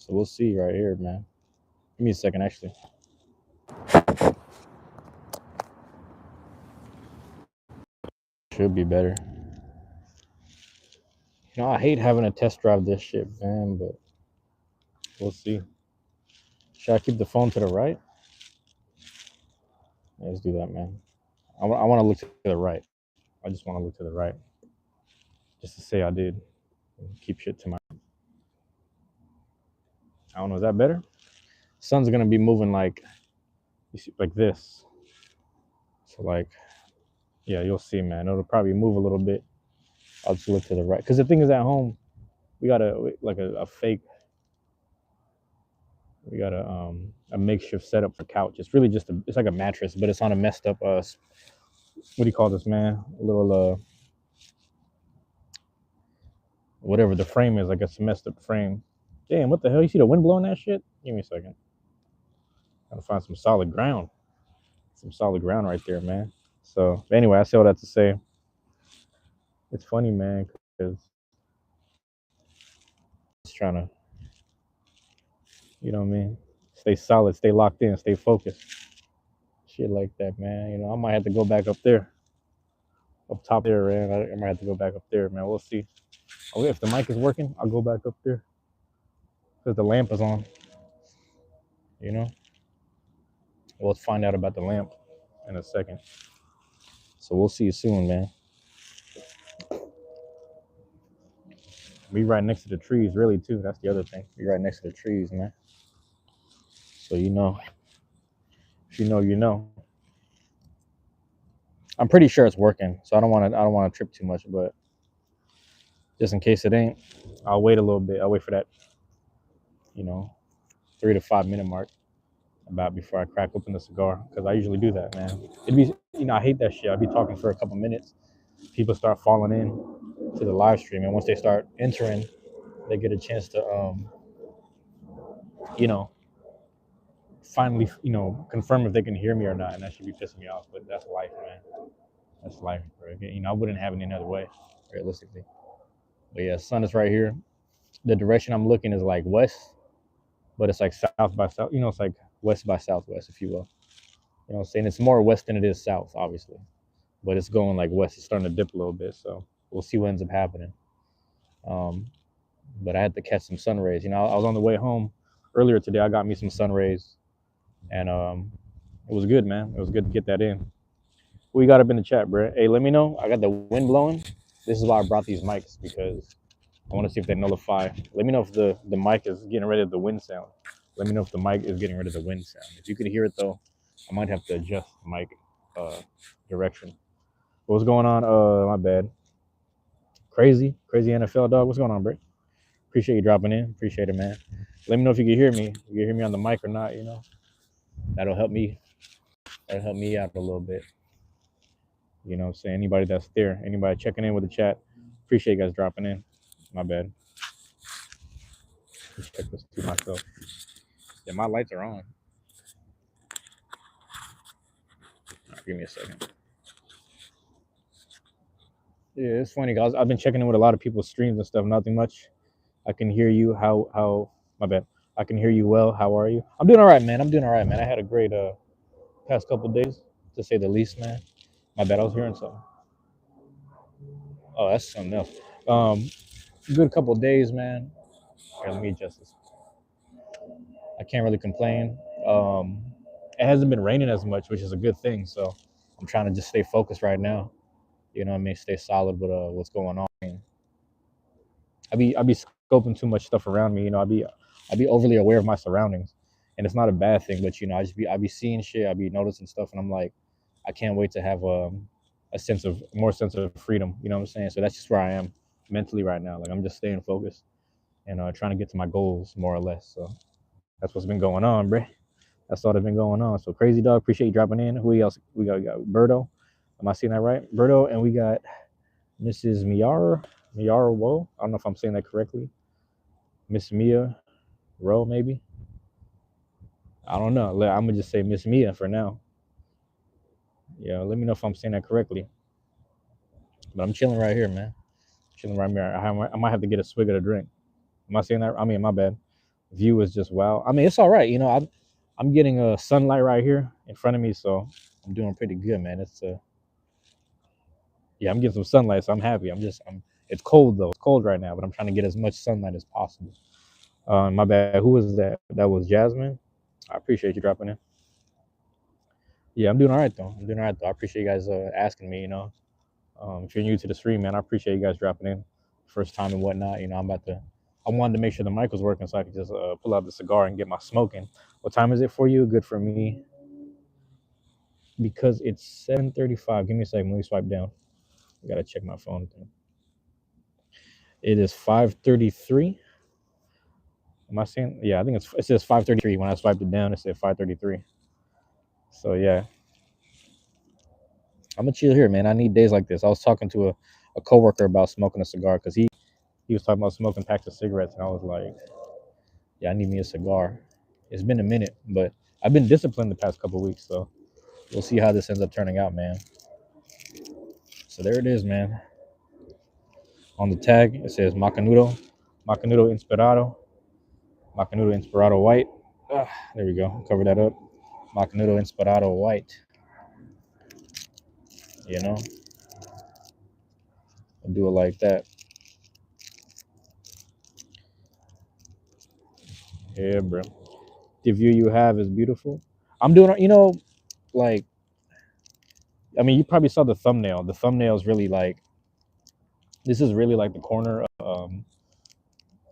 So we'll see right here, man. Give me a second, actually. Should be better. You know, I hate having to test drive this shit, man, but we'll see. Should I keep the phone to the right? Yeah, let's do that, man. I want to look to the right. I just want to look to the right, just to say I did. Keep shit to my. I don't know. Is that better? Sun's gonna be moving like, you see, like this. So like, yeah, you'll see, man. It'll probably move a little bit. I'll just look to the right. Because the thing is, at home, we got a fake. We got a makeshift setup for couch. It's really just it's like a mattress, but it's on a messed up what do you call this, man? A little whatever the frame is, like a messed up frame. Damn, what the hell? You see the wind blowing that shit? Give me a second. Gotta find some solid ground. Some solid ground right there, man. So anyway, I say all that to say, it's funny, man, because just trying to, you know what I mean, stay solid, stay locked in, stay focused. Shit like that, man. You know, I might have to go back up there, up top there, man. I might have to go back up there, man. We'll see. Oh, if the mic is working, I'll go back up there because the lamp is on. You know, we'll find out about the lamp in a second. So we'll see you soon, man. We right next to the trees, really, too. That's the other thing. We right next to the trees, man. So you know, if you know, you know. I'm pretty sure it's working, so I don't want to trip too much, but just in case it ain't, I'll wait a little bit. I'll wait for that, you know, 3 to 5 minute mark about before I crack open the cigar, because I usually do that, man. It'd be, you know, I hate that shit. I'd be talking for a couple minutes, people start falling in to the live stream, and once they start entering, they get a chance to, you know, finally, you know, confirm if they can hear me or not, and that should be pissing me off. But that's life, man. That's life, bro. You know, I wouldn't have it any other way, realistically. But yeah, sun is right here. The direction I'm looking is like west, but it's like south by south. You know, it's like west by southwest, if you will. You know what I'm saying? It's more west than it is south, obviously. But it's going like west. It's starting to dip a little bit. So we'll see what ends up happening. But I had to catch some sun rays. You know, I was on the way home earlier today. I got me some sun rays. And it was good, man. It was good to get that in. We got up in the chat, bro. Hey, let me know. I got the wind blowing. This is why I brought these mics, because I want to see if they nullify. Let me know if the mic is getting rid of the wind sound. Let me know if the mic is getting rid of the wind sound. If you could hear it, though, I might have to adjust the mic direction. What's going on? My bad. Crazy NFL dog. What's going on, bro? Appreciate you dropping in. Appreciate it, man. Let me know if you can hear me. If you can hear me on the mic or not. You know, that'll help me. That'll help me out a little bit. You know what I'm saying? Anybody that's there, anybody checking in with the chat, appreciate you guys dropping in. My bad. Let's check this to myself. Yeah, my lights are on. Right, give me a second. Yeah, it's funny, guys. I've been checking in with a lot of people's streams and stuff. Nothing much. I can hear you. How? My bad. I can hear you well. How are you? I'm doing all right, man. I'm doing all right, man. I had a great past couple days, to say the least, man. My bad. I was hearing something. Oh, that's something else. Good couple days, man. Here, let me adjust this. I can't really complain. It hasn't been raining as much, which is a good thing. So I'm trying to just stay focused right now. You know what I mean? Stay solid with what's going on. I be scoping too much stuff around me. You know, I be overly aware of my surroundings, and it's not a bad thing. But you know, I be seeing shit. I be noticing stuff, and I'm like, I can't wait to have a more sense of freedom. You know what I'm saying? So that's just where I am mentally right now. Like I'm just staying focused and trying to get to my goals more or less. So that's what's been going on, bro. That's all that's been going on. So crazy dog, appreciate you dropping in. Who else? We got Berto. Am I saying that right? Berto, and we got Mrs. Miara Woe. I don't know if I'm saying that correctly. Miss Mia Rowe, maybe. I don't know. I'm gonna just say Miss Mia for now. Yeah, let me know if I'm saying that correctly. But I'm chilling right here, man. Chilling right here. I might have to get a swig of the drink. Am I saying that? I mean, my bad. View is just wow. I mean, it's all right. I'm getting a sunlight right here in front of me, so I'm doing pretty good, man. It's yeah, I'm getting some sunlight, so I'm happy. I'm. It's cold though. It's cold right now, but I'm trying to get as much sunlight as possible. My bad. Who was that? That was Jasmine. I appreciate you dropping in. Yeah, I'm doing all right though. I'm doing all right though. I appreciate you guys asking me. If you're new to the stream, man, I appreciate you guys dropping in, first time and whatnot. I wanted to make sure the mic was working so I could just pull out the cigar and get my smoking. What time is it for you? Good for me because it's 7:35. Give me a second. Let me swipe down. I gotta check my phone thing. It is 5:33. Am I saying? Yeah, I think it says 5:33. When I swiped it down, it said 5:33. So yeah, I'm gonna chill here, man. I need days like this. I was talking to a coworker about smoking a cigar because he was talking about smoking packs of cigarettes, and I was like, yeah, I need me a cigar. It's been a minute, but I've been disciplined the past couple weeks, so we'll see how this ends up turning out, man. So there it is, man. On the tag, it says Macanudo, Macanudo Inspirado, Macanudo Inspirado White. There we go. Cover that up. Macanudo Inspirado White. You know, I'll do it like that. Yeah, bro. The view you have is beautiful. I'm doing, like, I mean, you probably saw the thumbnail. The thumbnail is really like, this is really like the corner of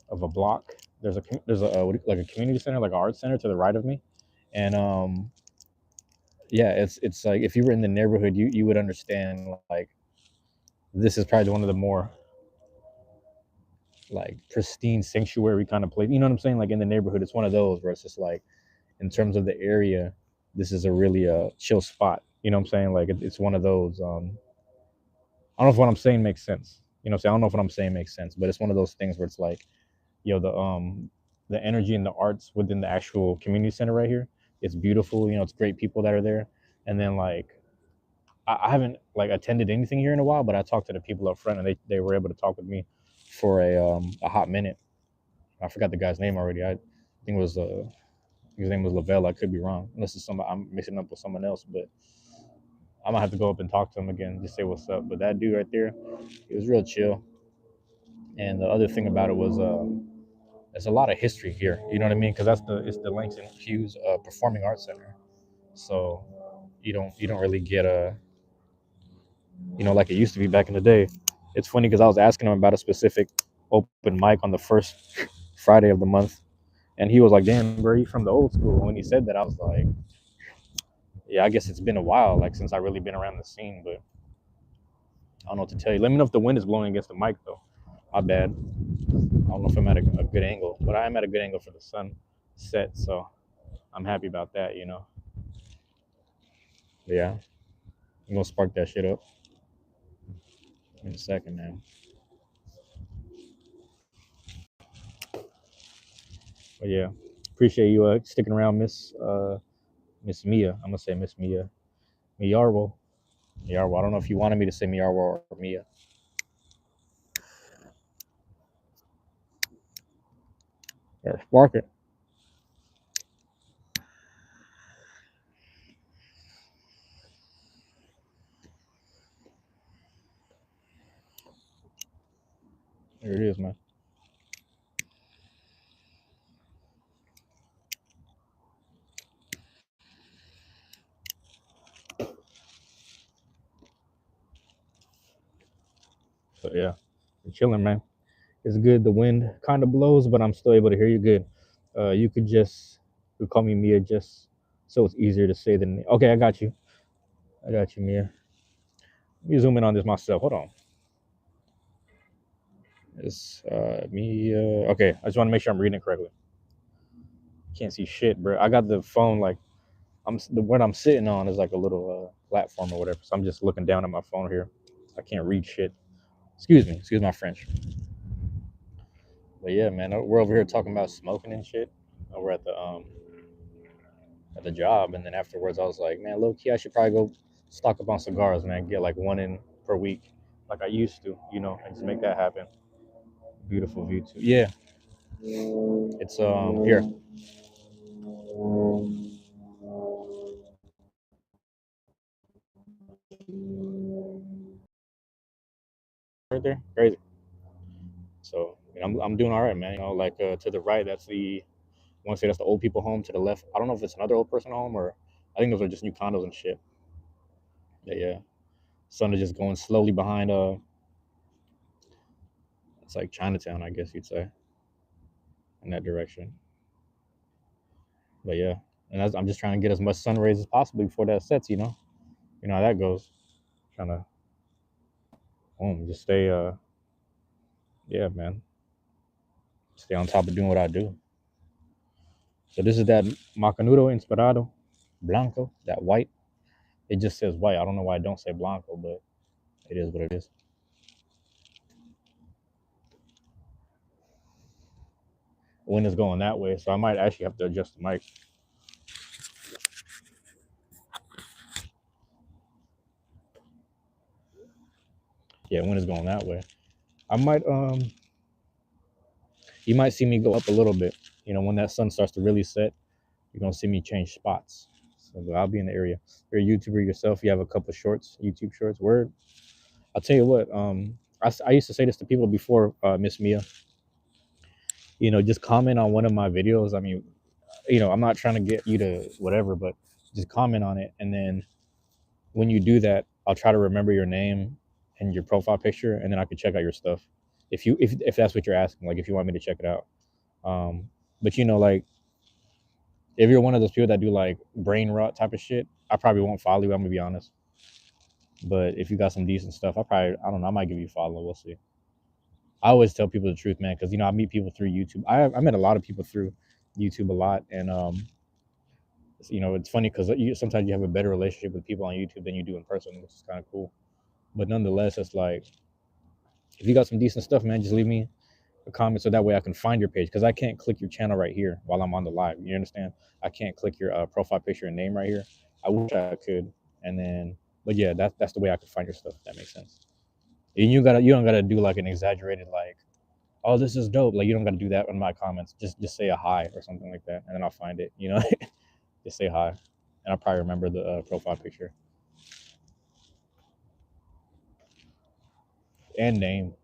a block. Like a community center, like an art center to the right of me, and yeah, it's like if you were in the neighborhood, you would understand like this is probably one of the more like pristine sanctuary kind of place. You know what I'm saying? Like in the neighborhood, it's one of those where it's just like in terms of the area, this is a really chill spot. You know what I'm saying? Like it's one of those. I don't know if what I'm saying makes sense. You know what I'm saying? I don't know if what I'm saying makes sense, but it's one of those things where it's like, the energy and the arts within the actual community center right here. It's beautiful. It's great people that are there. And then like I haven't like attended anything here in a while, but I talked to the people up front and they were able to talk with me for a hot minute. I forgot the guy's name already. I think it was his name was Lavelle. I could be wrong, unless it's somebody I'm mixing up with someone else. But I might have to go up and talk to him again, just say what's up. But that dude right there, he was real chill. And the other thing about it was there's a lot of history here. You know what I mean? Because it's the Langston Hughes Performing Arts Center. So you don't really get a like it used to be back in the day. It's funny because I was asking him about a specific open mic on the first Friday of the month, and he was like, "Damn, bro, you from the old school?" When he said that, I was like, "Yeah, I guess it's been a while, like since I really been around the scene." But I don't know what to tell you. Let me know if the wind is blowing against the mic though. My bad. I don't know if I'm at a good angle, but I am at a good angle for the sun set, so I'm happy about that. But yeah, I'm gonna spark that shit up in a second, man. But yeah, appreciate you sticking around, Miss Mia. I'm gonna say Miss Mia. Miyarwo. Miyarwo. I don't know if you wanted me to say Miyarwo or Mia. Or spark it. There it is, man. So yeah, you're chilling, man. It's good. The wind kind of blows, but I'm still able to hear you good. You could call me Mia just so it's easier to say than okay. I got you. I got you, Mia. Let me zoom in on this myself. Hold on. It's Mia. Okay, I just want to make sure I'm reading it correctly. Can't see shit, bro. I got the phone like what I'm sitting on is like a little platform or whatever. So I'm just looking down at my phone here. I can't read shit. Excuse me. Excuse my French. But yeah, man, we're over here talking about smoking and shit. We're at the job, and then afterwards, I was like, man, low key, I should probably go stock up on cigars, man. Get like one in per week, like I used to, and just make that happen. Beautiful view too. Yeah, It's here right there. Crazy. So I'm doing all right, man. Like to the right, that's the I want to say that's the old people home. To the left, I don't know if it's another old person home or I think those are just new condos and shit. But yeah, sun is just going slowly behind. It's like Chinatown, I guess you'd say, in that direction. But yeah, and I'm just trying to get as much sun rays as possible before that sets. You know how that goes. Trying to just stay. Yeah, man, stay on top of doing what I do. So this is that Macanudo Inspirado Blanco, that white. It just says white. I don't know why I don't say Blanco, but it is what it is. Wind is going that way, so I might actually have to adjust the mic. Yeah, wind is going that way. I might you might see me go up a little bit. When that sun starts to really set, you're gonna see me change spots. So I'll be in the area. You're a YouTuber yourself. You have a couple shorts, YouTube shorts. Word. I'll tell you what. I used to say this to people before, Miss Mia. Just comment on one of my videos. I mean, I'm not trying to get you to whatever, but just comment on it, and then when you do that, I'll try to remember your name and your profile picture, and then I can check out your stuff. If that's what you're asking, like if you want me to check it out. But like if you're one of those people that do like brain rot type of shit, I probably won't follow you. I'm gonna be honest. But if you got some decent stuff, I don't know, I might give you a follow. We'll see. I always tell people the truth, man, because I meet people through YouTube. I met a lot of people through YouTube a lot, and it's funny because sometimes you have a better relationship with people on YouTube than you do in person, which is kind of cool. But nonetheless, it's like if you got some decent stuff, man, just leave me a comment so that way I can find your page because I can't click your channel right here while I'm on the live. You understand? I can't click your profile picture and name right here. I wish I could, and then, but yeah, that's the way I can find your stuff. If that makes sense. And you don't gotta do like an exaggerated like, oh, this is dope. Like you don't gotta do that in my comments. Just say a hi or something like that, and then I'll find it. Just say hi, and I'll probably remember the profile picture and name,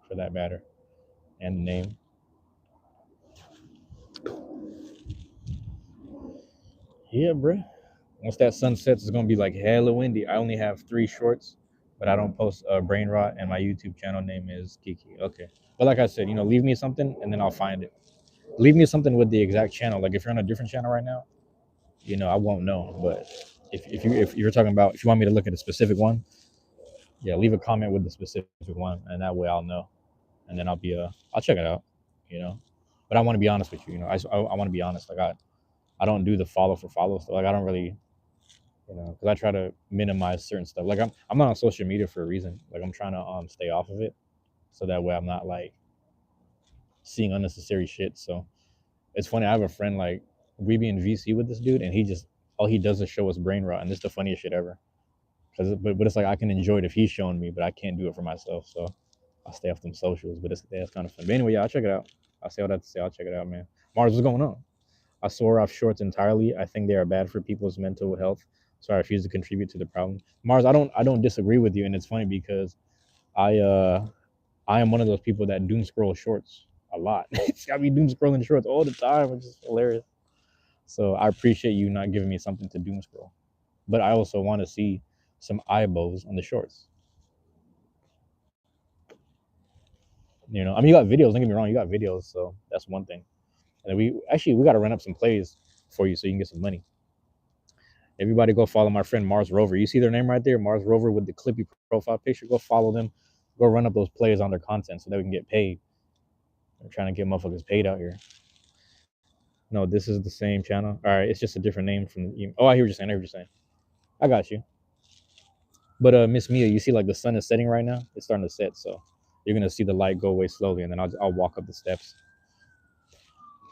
for that matter, and the name. Yeah, bro. Once that sun sets, it's gonna be like hella windy. I only have 3 shorts, but I don't post brain rot, and my YouTube channel name is Kiki. Okay, but like I said, leave me something, and then I'll find it. Leave me something with the exact channel. Like if you're on a different channel right now, I won't know. But if you're talking about if you want me to look at a specific one, yeah, leave a comment with the specific one, and that way I'll know, and then I'll check it out. You know, but I want to be honest with you. I want to be honest. Like I don't do the follow for follow stuff. Like I don't really because I try to minimize certain stuff. Like I'm not on social media for a reason. Like I'm trying to stay off of it, so that way I'm not like seeing unnecessary shit. So it's funny. I have a friend like we be in VC with this dude, and he just all he does is show us brain rot, and this is the funniest shit ever. But it's like I can enjoy it if he's showing me, but I can't do it for myself. So I'll stay off them socials. But it's kind of fun. But anyway, yeah, I'll check it out. I'll say all that to say. I'll check it out, man. Mars, what's going on? I swore off shorts entirely. I think they are bad for people's mental health, so I refuse to contribute to the problem. Mars, I don't disagree with you, and it's funny because I I am one of those people that doom scroll shorts a lot. It's got me doom scrolling shorts all the time, which is hilarious. So I appreciate you not giving me something to doom scroll, but I also want to see some eyeballs on the shorts. I mean, you got videos. Don't get me wrong, you got videos, so that's one thing. And then we got to run up some plays for you so you can get some money. Everybody go follow my friend Mars Rover. You see their name right there, Mars Rover with the clippy profile picture. Go follow them. Go run up those plays on their content so that we can get paid. We're trying to get motherfuckers paid out here. No, this is the same channel. All right, it's just a different name from the. Oh, I hear what you're saying. I hear what you're saying. I got you. But Miss Mia, you see like the sun is setting right now. It's starting to set, so you're gonna see the light go away slowly, and then I'll walk up the steps.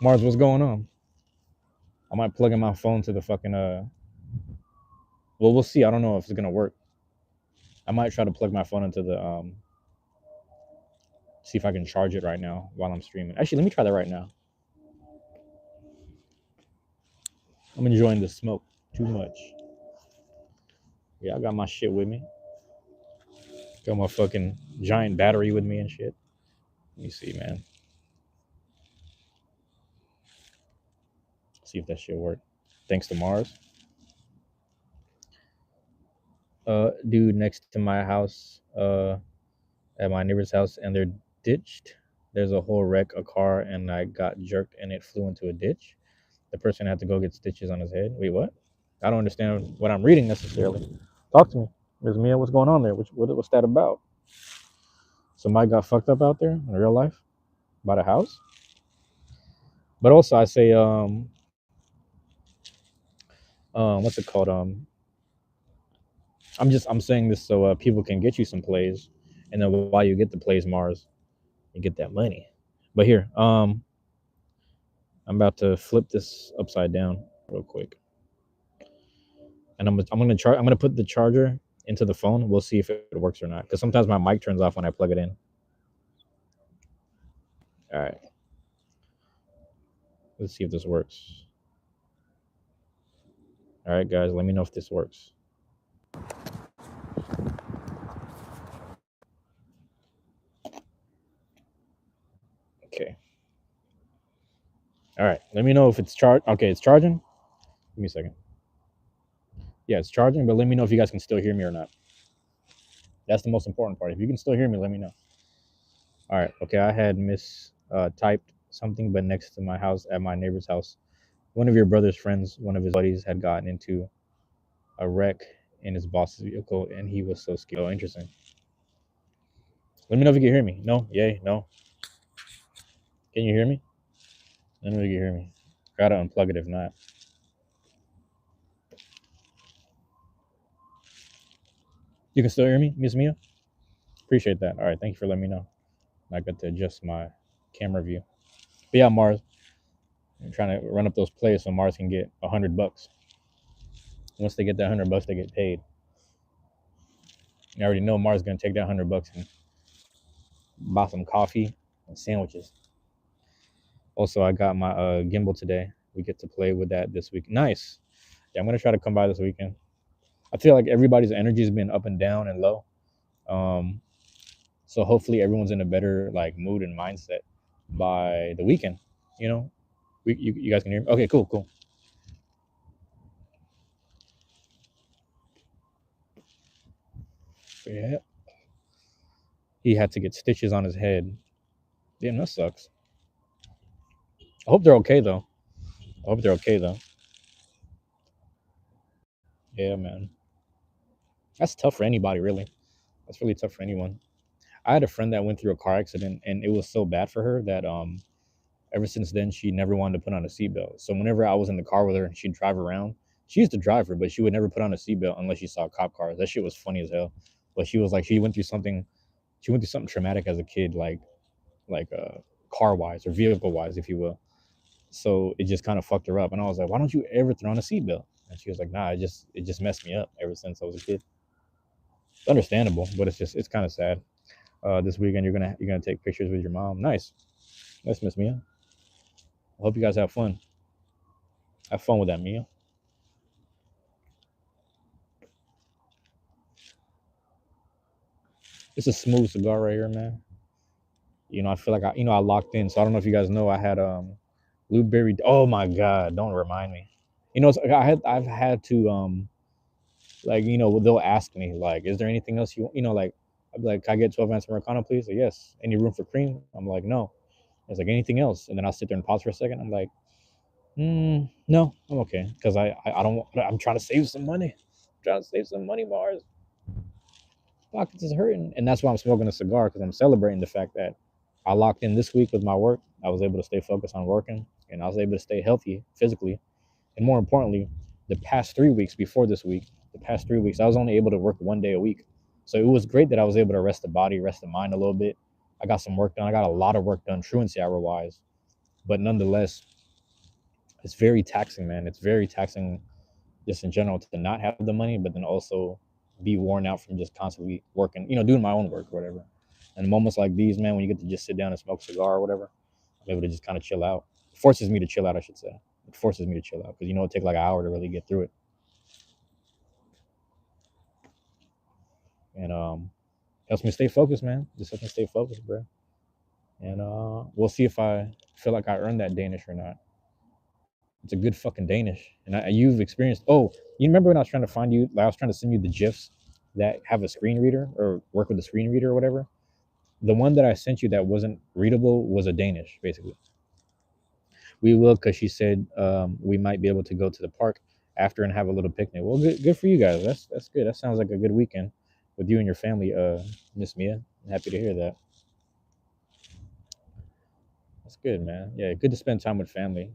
Mars, what's going on? I might plug in my phone to the fucking Well, we'll see. I don't know if it's gonna work. I might try to plug my phone into the See if I can charge it right now while I'm streaming. Actually, let me try that right now. I'm enjoying the smoke too much. Yeah, I got my shit with me. Got my fucking giant battery with me and shit. Let me see, man. See if that shit worked. Thanks to Mars. Dude next to my house, at my neighbor's house, and they're ditched. There's a whole wreck, a car, and I got jerked and it flew into a ditch. The person had to go get stitches on his head. Wait, what? I don't understand what I'm reading necessarily. Talk to me. Ms. Mia, what's going on there? What's that about? Somebody got fucked up out there in real life? By the house? But also I say, what's it called? I'm saying this so people can get you some plays, and then while you get the plays, Mars, you get that money. But here, I'm about to flip this upside down real quick, and I'm gonna put the charger into the phone. We'll see if it works or not, because sometimes my mic turns off when I plug it in. All right, let's see if this works. All right, guys, let me know if this works. Okay. All right, let me know if it's charged. Okay, it's charging. Give me a second. Yeah, it's charging, but let me know if you guys can still hear me or not. That's the most important part. If you can still hear me, let me know. All right. Okay, I had typed something, but next to my house, at my neighbor's house, one of your brother's friends, one of his buddies, had gotten into a wreck in his boss's vehicle, and he was so scared. Oh, interesting. Let me know if you can hear me. No? Yay? No? Can you hear me? Let me know if you can hear me. Gotta unplug it if not. You can still hear me, Miss Mia? Appreciate that. All right, thank you for letting me know. I got to adjust my camera view. But yeah, Mars, I'm trying to run up those plays so Mars can get $100. Once they get that $100, they get paid. I already know Mars is gonna take that $100 and buy some coffee and sandwiches. Also, I got my gimbal today. We get to play with that this week. Nice. Yeah, I'm gonna try to come by this weekend. I feel like everybody's energy has been up and down and low. So hopefully everyone's in a better like mood and mindset by the weekend. You know, you guys can hear me. Okay, cool. Yeah. He had to get stitches on his head. Damn, that sucks. I hope they're okay though. Yeah, man. That's tough for anybody, really. That's really tough for anyone. I had a friend that went through a car accident, and it was so bad for her that ever since then she never wanted to put on a seatbelt. So whenever I was in the car with her and she'd drive around, she used to drive her, but she would never put on a seatbelt unless she saw cop cars. That shit was funny as hell. But she was like, she went through something traumatic as a kid, like car wise or vehicle wise, if you will. So it just kind of fucked her up. And I was like, why don't you ever throw on a seatbelt? And she was like, nah, it just messed me up ever since I was a kid. It's understandable, but it's kind of sad. This weekend you're gonna take pictures with your mom. Nice, Miss Mia. I hope you guys have fun. Have fun with that meal. It's a smooth cigar right here, man. I feel like I locked in. So I don't know if you guys know I had blueberry. Oh my god, don't remind me. I've had to like they'll ask me like, is there anything else like I'd be like, can I get 12 ounce Americano, please? Like, yes. Any room for cream? I'm like, no. It's like anything else, and then I'll sit there and pause for a second. I'm like, no, I'm okay because I don't. I'm trying to save some money. I'm trying to save some money, Mars. Pockets is hurting, and that's why I'm smoking a cigar because I'm celebrating the fact that I locked in this week with my work. I was able to stay focused on working, and I was able to stay healthy physically, and more importantly, the past 3 weeks before this week, I was only able to work 1 day a week. So it was great that I was able to rest the body, rest the mind a little bit. I got some work done. I got a lot of work done, truancy hour wise, but nonetheless, it's very taxing, man. It's very taxing just in general to not have the money, but then also be worn out from just constantly working, doing my own work or whatever. And moments like these, man, when you get to just sit down and smoke a cigar or whatever, I'm able to just kind of chill out. It forces me to chill out, I should say. It forces me to chill out because it takes like an hour to really get through it. And helps me stay focused, man. Just helps me stay focused, bro. And we'll see if I feel like I earned that Danish or not. It's a good fucking Danish. And you've experienced. Oh, you remember when I was trying to find you? Like I was trying to send you the gifs that have a screen reader or work with a screen reader or whatever. The one that I sent you that wasn't readable was a Danish, basically. We will, because she said we might be able to go to the park after and have a little picnic. Well, good for you guys. That's good. That sounds like a good weekend with you and your family, Miss Mia. I'm happy to hear that. That's good, man. Yeah, good to spend time with family.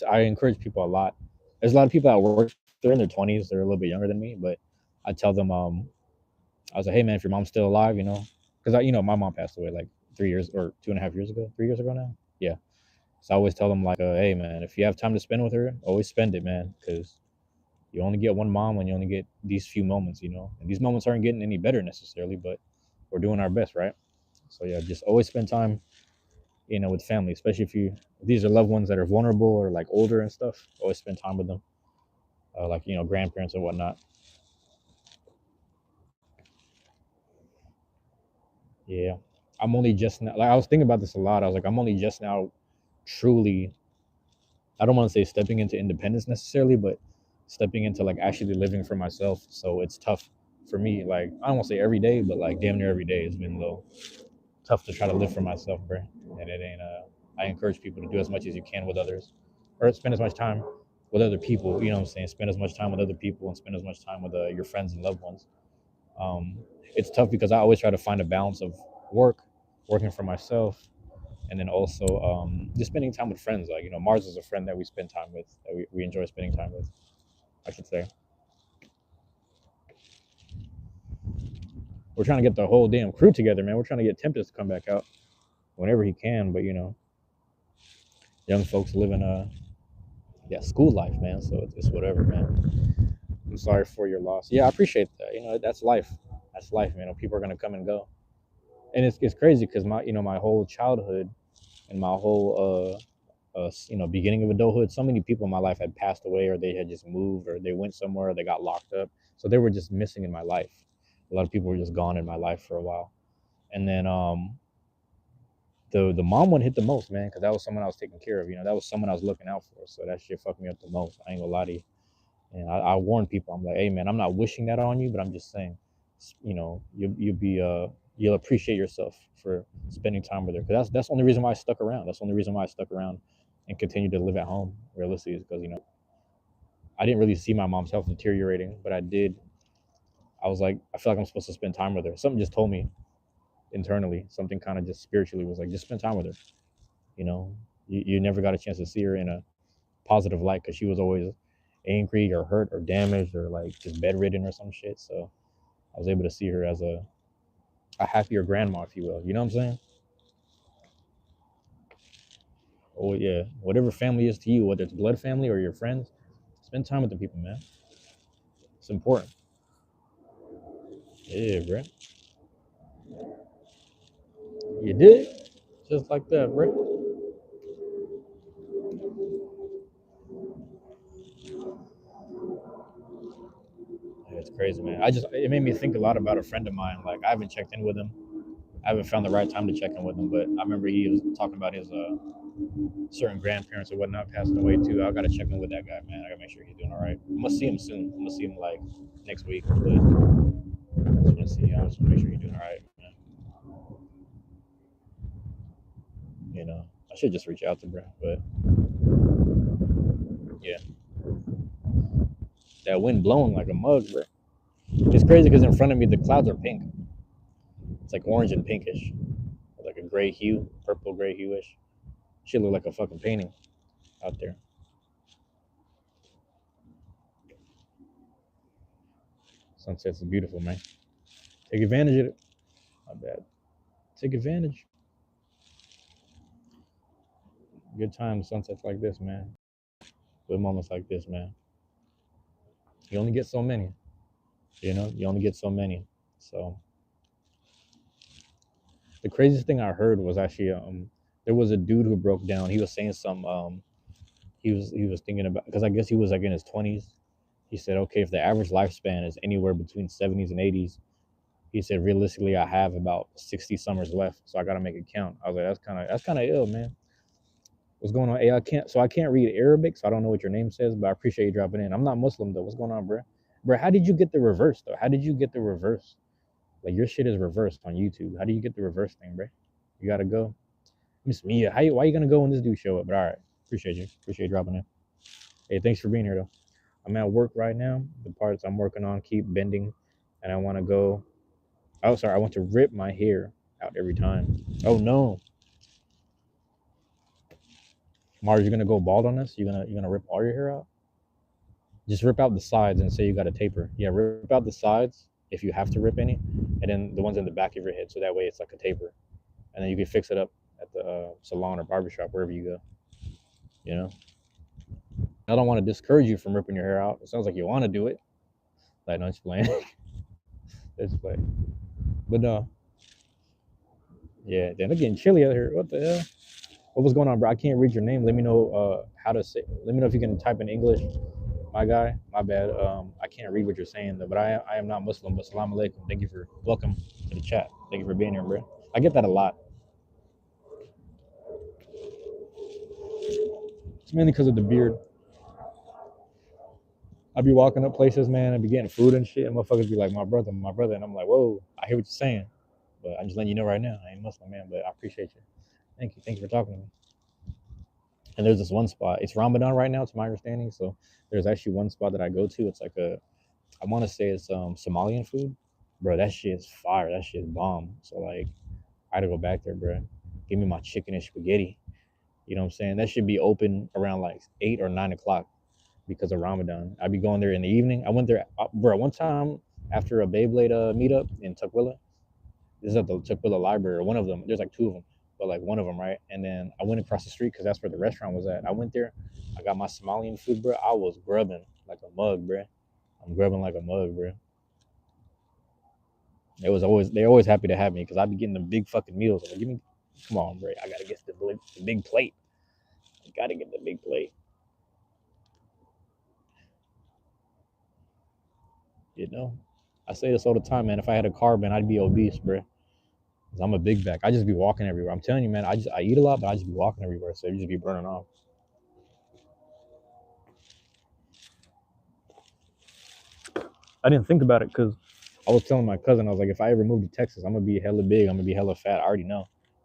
I encourage people a lot. There's a lot of people at work. They're in their 20s. They're a little bit younger than me, but I tell them, I was like, hey man, if your mom's still alive, because my mom passed away like 3 years or 2.5 years ago, 3 years ago now. Yeah. So I always tell them like, hey man, if you have time to spend with her, always spend it, man, because you only get one mom and you only get these few moments, and these moments aren't getting any better necessarily, but we're doing our best, right? So yeah, just always spend time, with family, especially if these are loved ones that are vulnerable or like older and stuff. Always spend time with them, like grandparents and whatnot. Yeah, I'm only just now. Like I was thinking about this a lot. I was like, I'm only just now, truly. I don't want to say stepping into independence necessarily, but stepping into like actually living for myself. So it's tough for me. Like I don't want to say every day, but like damn near every day it's been a little tough to try to live for myself, bro. And it ain't. I encourage people to do as much as you can with others, or spend as much time with other people. You know what I'm saying? Spend as much time with other people and spend as much time with your friends and loved ones. Um, it's tough because I always try to find a balance of working for myself, and then also just spending time with friends. Like Mars is a friend that we spend time with, that we enjoy spending time with, I should say. We're trying to get the whole damn crew together, man. We're trying to get Tempest to come back out whenever he can, but young folks living school life, man. So it's whatever, man. I'm sorry for your loss. Yeah, I appreciate that. That's life. That's life, man. People are gonna come and go, and it's crazy because my whole childhood and my whole beginning of adulthood, so many people in my life had passed away, or they had just moved, or they went somewhere, or they got locked up. So they were just missing in my life. A lot of people were just gone in my life for a while, and then the mom one hit the most, man, because that was someone I was taking care of. That was someone I was looking out for. So that shit fucked me up the most. I ain't gonna lie to you. And I warn people. I'm like, hey man, I'm not wishing that on you, but I'm just saying, you'll appreciate yourself for spending time with her. Because that's the only reason why I stuck around. That's the only reason why I stuck around and continue to live at home. Realistically, is because I didn't really see my mom's health deteriorating, but I did. I was like, I feel like I'm supposed to spend time with her. Something just told me internally. Something kind of just spiritually was like, just spend time with her. You know, you never got a chance to see her in a positive light because she was always angry or hurt or damaged or like just bedridden or some shit. So I was able to see her as a happier grandma, if you will. You know what I'm saying? Oh yeah, whatever family is to you, whether it's blood family or your friends, spend time with the people, man. It's important. Yeah, bro. You did, just like that, bro. Yeah, it's crazy, man. It made me think a lot about a friend of mine. Like I haven't checked in with him. I haven't found the right time to check in with him, but I remember he was talking about his certain grandparents or whatnot passing away too. I gotta check in with that guy, man. I gotta make sure he's doing all right. I'm gonna see him soon. I'm gonna see him like next week, but I just wanna see. I just wanna make sure he's doing all right, man. I should just reach out to bro, but yeah, that wind blowing like a mug, bro. It's crazy because in front of me the clouds are pink. It's like orange and pinkish, like a gray hue, purple gray hue-ish. Should look like a fucking painting out there. Sunsets is beautiful, man. Take advantage of it. My bad. Take advantage. Good times, sunsets like this, man. Good moments like this, man. You only get so many. You only get so many. So The craziest thing I heard was actually there was a dude who broke down. He was saying some he was thinking about, because I guess he was like in his 20s. He said, okay, if the average lifespan is anywhere between 70s and 80s, he said realistically I have about 60 summers left, so I got to make it count. I was like, that's kind of ill, man. What's going on? Hey, I can't read Arabic, so I don't know what your name says, but I appreciate you dropping in. I'm not Muslim though. What's going on, bro? Bro, how did you get the reverse though? How did you get the reverse? Like your shit is reversed on YouTube. How do you get the reverse thing, bro? You gotta go. Miss Mia, why you gonna go when this dude show up? But all right, appreciate you. Appreciate you dropping in. Hey, thanks for being here though. I'm at work right now. The parts I'm working on keep bending, and I want to go. Oh, sorry. I want to rip my hair out every time. Oh no, Mars, you're gonna go bald on us? You gonna rip all your hair out? Just rip out the sides and say you got a taper. Yeah, rip out the sides if you have to rip any, and then the ones in the back of your head, so that way it's like a taper, and then you can fix it up at the salon or barbershop wherever you go. You know, I don't want to discourage you from ripping your hair out. It sounds like you want to do it. Like, no, it's playing. It's playing. But no, yeah. Then they're getting chilly out here. What the hell? What was going on, bro? I can't read your name. Let me know how to say. Let me know if you can type in English. My guy, my bad. I can't read what you're saying though. But I am not Muslim. But salam alaikum. Thank you for welcome to the chat. Thank you for being here, bro. I get that a lot. It's mainly because of the beard. I be walking up places, man. I be getting food and shit, and motherfuckers be like, my brother, and I'm like, whoa, I hear what you're saying, but I'm just letting you know right now, I ain't Muslim, man. But I appreciate you. Thank you for talking to me. And there's this one spot. It's Ramadan right now, to my understanding. So there's actually one spot that I go to. It's like I want to say it's Somalian food, bro. That shit is fire. That shit is bomb. So like, I had to go back there, bro. Give me my chicken and spaghetti. You know what I'm saying? That should be open around like 8 or 9 o'clock because of Ramadan. I'd be going there in the evening. I went there, bro. One time after a Beyblade meetup in Tukwila. This is at the Tukwila Library, or one of them. There's like two of them, but like one of them, right? And then I went across the street because that's where the restaurant was at. I went there. I got my Somalian food, bro. I was grubbing like a mug, bro. I'm grubbing like a mug, bro. They're always happy to have me because I be getting the big fucking meals. I'm like, come on, bro. I gotta get the big plate. I gotta get the big plate. You know, I say this all the time, man. If I had a car, man, I'd be obese, bro. Cause I'm a big back. I just be walking everywhere. I'm telling you, man. I eat a lot, but I just be walking everywhere, so you just be burning off. I didn't think about it because I was telling my cousin, I was like, if I ever move to Texas, I'm gonna be hella big. I'm gonna be hella fat. I already know.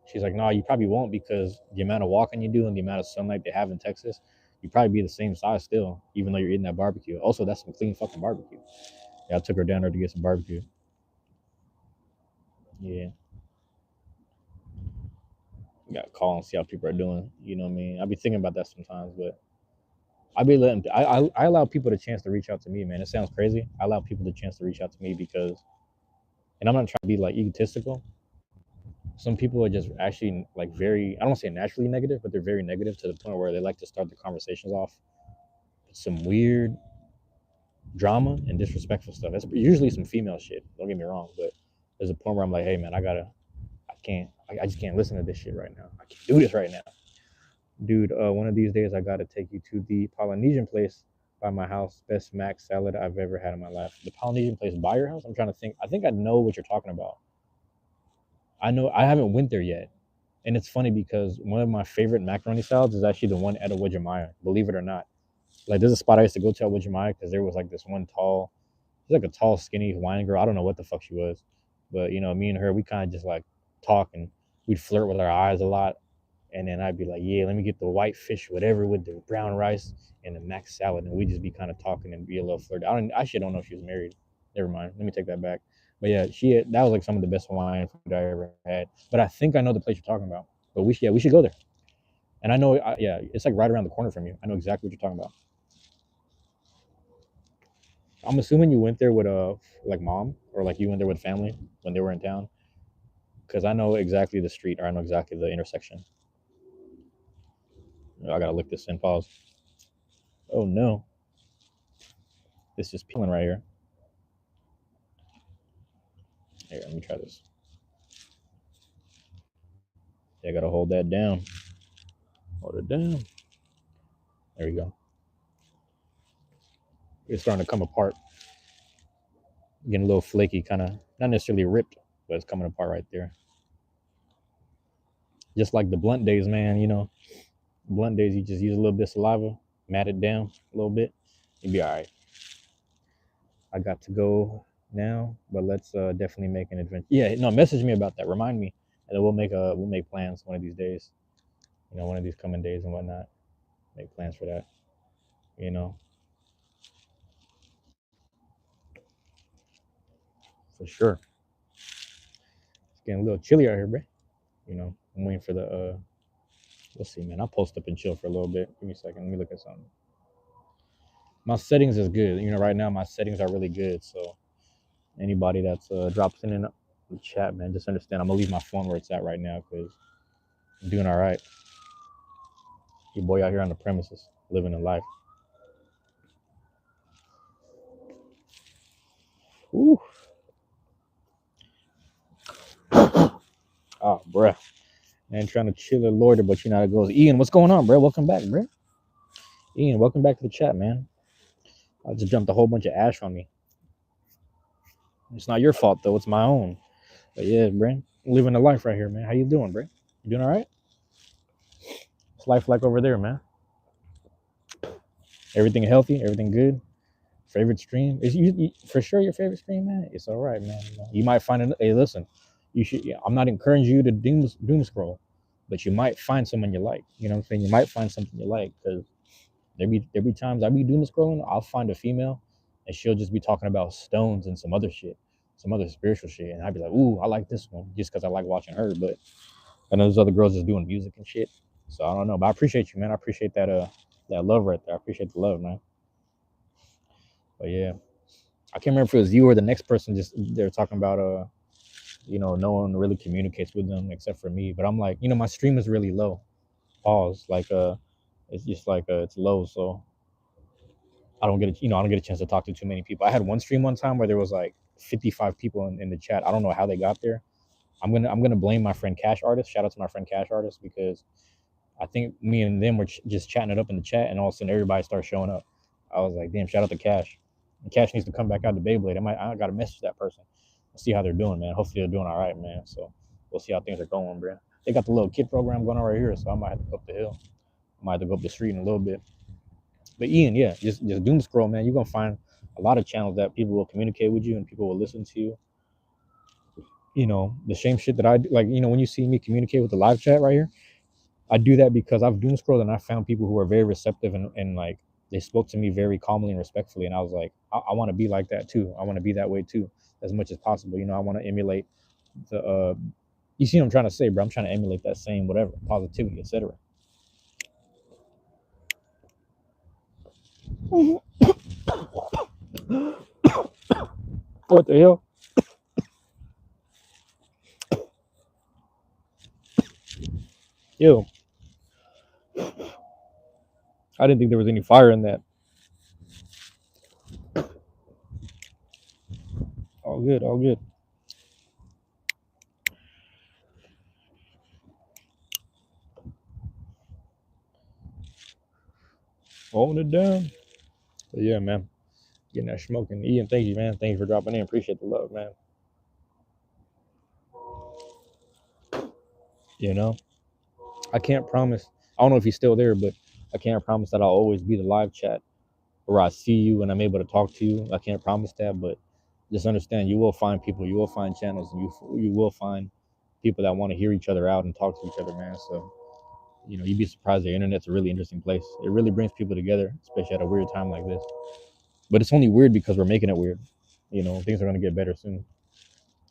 She's like, no, you probably won't because the amount of walking you do and the amount of sunlight they have in Texas, you probably be the same size still, even though you're eating that barbecue. Also, that's some clean fucking barbecue. Yeah, I took her down there to get some barbecue. Yeah, you gotta call and see how people are doing. You know what I mean? I be thinking about that sometimes, but I be letting I allow people the chance to reach out to me, man. It sounds crazy. I allow people the chance to reach out to me because, and I'm not trying to be like egotistical. Some people are just actually like very, I don't say naturally negative, but they're very negative to the point where they like to start the conversations off with some weird drama and disrespectful stuff. It's usually some female shit. Don't get me wrong, but there's a point where I'm like, hey man, I just can't listen to this shit right now. I can't do this right now, dude. One of these days I gotta take you to the Polynesian place by my house. Best mac salad I've ever had in my life. The Polynesian place by your house. I'm trying to think. I think I know what you're talking about. I know I haven't went there yet. And it's funny because one of my favorite macaroni salads is actually the one at Wijamaya, believe it or not. Like there's a spot I used to go to at Wijamaya because there was like this one tall, she's like a tall, skinny Hawaiian girl. I don't know what the fuck she was. But you know, me and her, we kind of just like talk and we'd flirt with our eyes a lot. And then I'd be like, yeah, let me get the white fish, whatever, with the brown rice and the mac salad. And we'd just be kind of talking and be a little flirty. I actually don't know if she was married. Never mind. Let me take that back. But yeah, that was like some of the best Hawaiian food I ever had. But I think I know the place you're talking about. But we should go there. And I know, yeah, it's like right around the corner from you. I know exactly what you're talking about. I'm assuming you went there with like mom, or like you went there with family when they were in town, because I know exactly the street, or I know exactly the intersection. I gotta look this in. Pause. Oh no, this is peeling right here. Here, let me try this. See, I gotta hold that down. Hold it down. There we go. It's starting to come apart. Getting a little flaky, kind of not necessarily ripped, but it's coming apart right there. Just like the blunt days, man. You know, blunt days, you just use a little bit of saliva, mat it down a little bit, you'll be all right. I got to go now, but let's definitely make an adventure. Yeah, no, message me about that. Remind me, and then we'll make plans one of these days. You know, one of these coming days and whatnot. Make plans for that. You know, for sure. It's getting a little chilly out here, bro. You know, I'm waiting for the. We'll see, man. I'll post up and chill for a little bit. Give me a second. Let me look at something. My settings is good. You know, right now my settings are really good. So anybody that's drops in the chat, man, just understand I'm gonna leave my phone where it's at right now because I'm doing all right. Your boy out here on the premises, living a life. Ooh. Oh, bruh. Man, trying to chill and loiter, but you know how it goes. Ian, what's going on, bro? Welcome back, bro. Ian, welcome back to the chat, man. I just jumped a whole bunch of ash on me. It's not your fault though. It's my own. But yeah, bro, living the life right here, man. How you doing, bro? You doing all right? What's life like over there, man? Everything healthy? Everything good? Favorite stream? Is you for sure your favorite stream, man? It's all right, man. You might find it. Hey, listen, you should. Yeah, I'm not encouraging you to doom scroll, but you might find someone you like. You know what I'm saying? You might find something you like because there be times I be doom scrolling. I'll find a female, and she'll just be talking about stones and some other shit, some other spiritual shit, and I'd be like, ooh, I like this one just because I like watching her. But I know there's other girls just doing music and shit. So I don't know, but I appreciate you, man. I appreciate that love right there. I appreciate the love, man. But yeah, I can't remember if it was you or the next person. Just they're talking about you know, no one really communicates with them except for me. But I'm like, you know, my stream is really low. Pause. Like it's just like it's low, so I don't get you know, I don't get a chance to talk to too many people. I had one stream one time where there was like 55 people in the chat. I don't know how they got there. I'm gonna blame my friend Cash Artist. Shout out to my friend Cash Artist because I think me and them were just chatting it up in the chat, and all of a sudden everybody started showing up. I was like, damn, shout out to Cash. And Cash needs to come back out to Beyblade. I got to message that person and see how they're doing, man. Hopefully they're doing all right, man. So we'll see how things are going, bro. They got the little kid program going on right here, so I might have to go up the hill. I might have to go up the street in a little bit. But Ian, yeah, just doom scroll, man. You're gonna find a lot of channels that people will communicate with you and people will listen to you. You know, the same shit that I do. Like, you know, when you see me communicate with the live chat right here, I do that because I've doom scrolled and I found people who are very receptive and like they spoke to me very calmly and respectfully. And I was like, I want to be like that too. I want to be that way too, as much as possible. You know, I want to emulate the you see what I'm trying to say, bro. I'm trying to emulate that same whatever, positivity, etc. What the hell? Yo, I didn't think there was any fire in that. All good, all good. Holding it down. But yeah, man. Getting that smoking. Ian, thank you, man. Thank you for dropping in. Appreciate the love, man. You know, I can't promise. I don't know if he's still there, but I can't promise that I'll always be the live chat where I see you and I'm able to talk to you. I can't promise that, but just understand you will find people, you will find channels, and you will find people that want to hear each other out and talk to each other, man. So, you know, you'd be surprised the internet's a really interesting place. It really brings people together, especially at a weird time like this. But it's only weird because we're making it weird. You know, things are gonna get better soon.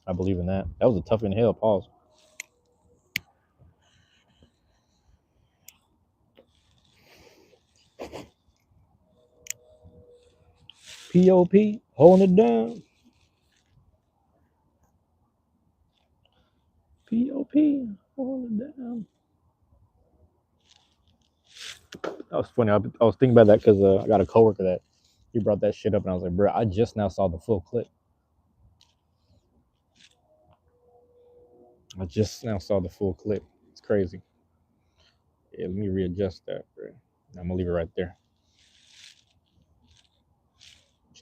I believe in that. That was a tough inhale. Pause. POP, holding it down. POP, holding it down. That was funny. I was thinking about that because I got a coworker that he brought that shit up, and I was like, bro, I just now saw the full clip. I just now saw the full clip. It's crazy. Yeah, let me readjust that, bro. I'm gonna leave it right there.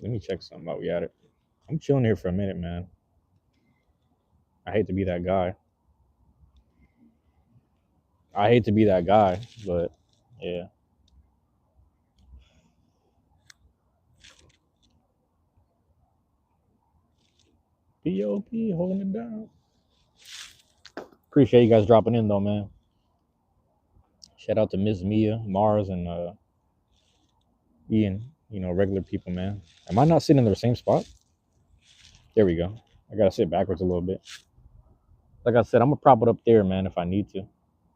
Let me check something out. We at it. I'm chilling here for a minute, man. I hate to be that guy. I hate to be that guy, but yeah. POP holding it down. Appreciate you guys dropping in though, man. Shout out to Miss Mia, Mars, and Ian. You know, regular people, man. Am I not sitting in the same spot? There we go. I gotta sit backwards a little bit. Like I said, I'm gonna prop it up there, man, if I need to.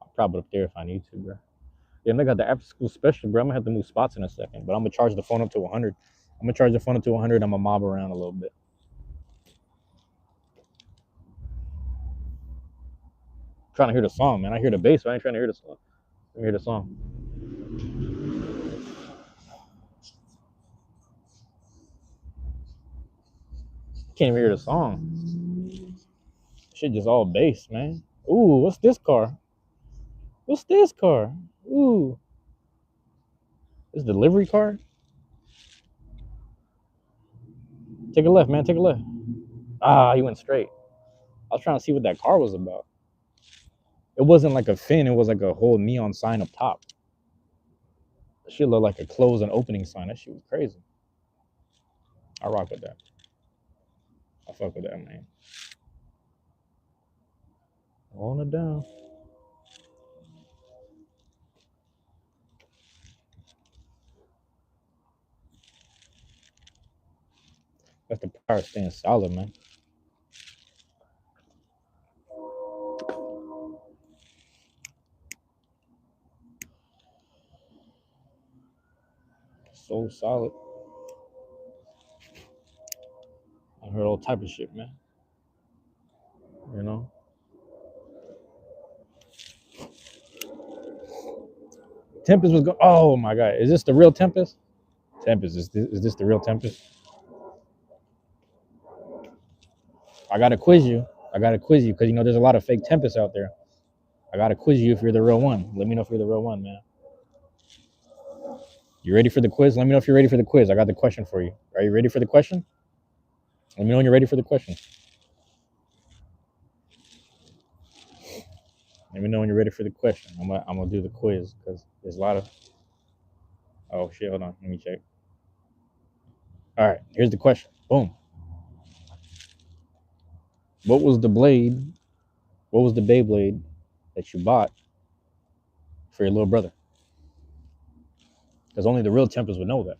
I'll prop it up there if I need to, bro. Yeah, and they got the after school special, bro. I'm gonna have to move spots in a second, but I'm gonna charge the phone up to 100. I'm gonna charge the phone up to 100. I'm gonna mob around a little bit. I'm trying to hear the song, man. I hear the bass, but I ain't trying to hear the song. Let me hear the song. Can't even hear the song. Shit just all bass, man. Ooh, what's this car? What's this car? Ooh, this delivery car? Take a left, man. Take a left. Ah, he went straight. I was trying to see what that car was about. It wasn't like a fin. It was like a whole neon sign up top. That shit looked like a close and opening sign. That shit was crazy. I rock with that. I fuck with that, man. On it down. That's the power of staying solid, man. So solid. I heard all type of shit, man. You know? Tempest was going. Oh my god. Is this the real Tempest? Tempest. Is this the real Tempest? I gotta quiz you. I gotta quiz you because you know there's a lot of fake Tempests out there. I gotta quiz you if you're the real one. Let me know if you're the real one, man. You ready for the quiz? Let me know if you're ready for the quiz. I got the question for you. Are you ready for the question? Let me know when you're ready for the question. Let me know when you're ready for the question. I'm gonna do the quiz because there's a lot of. Oh shit! Hold on. Let me check. All right. Here's the question. Boom. What was the blade? What was the Beyblade that you bought for your little brother? Because only the real Tempest would know that.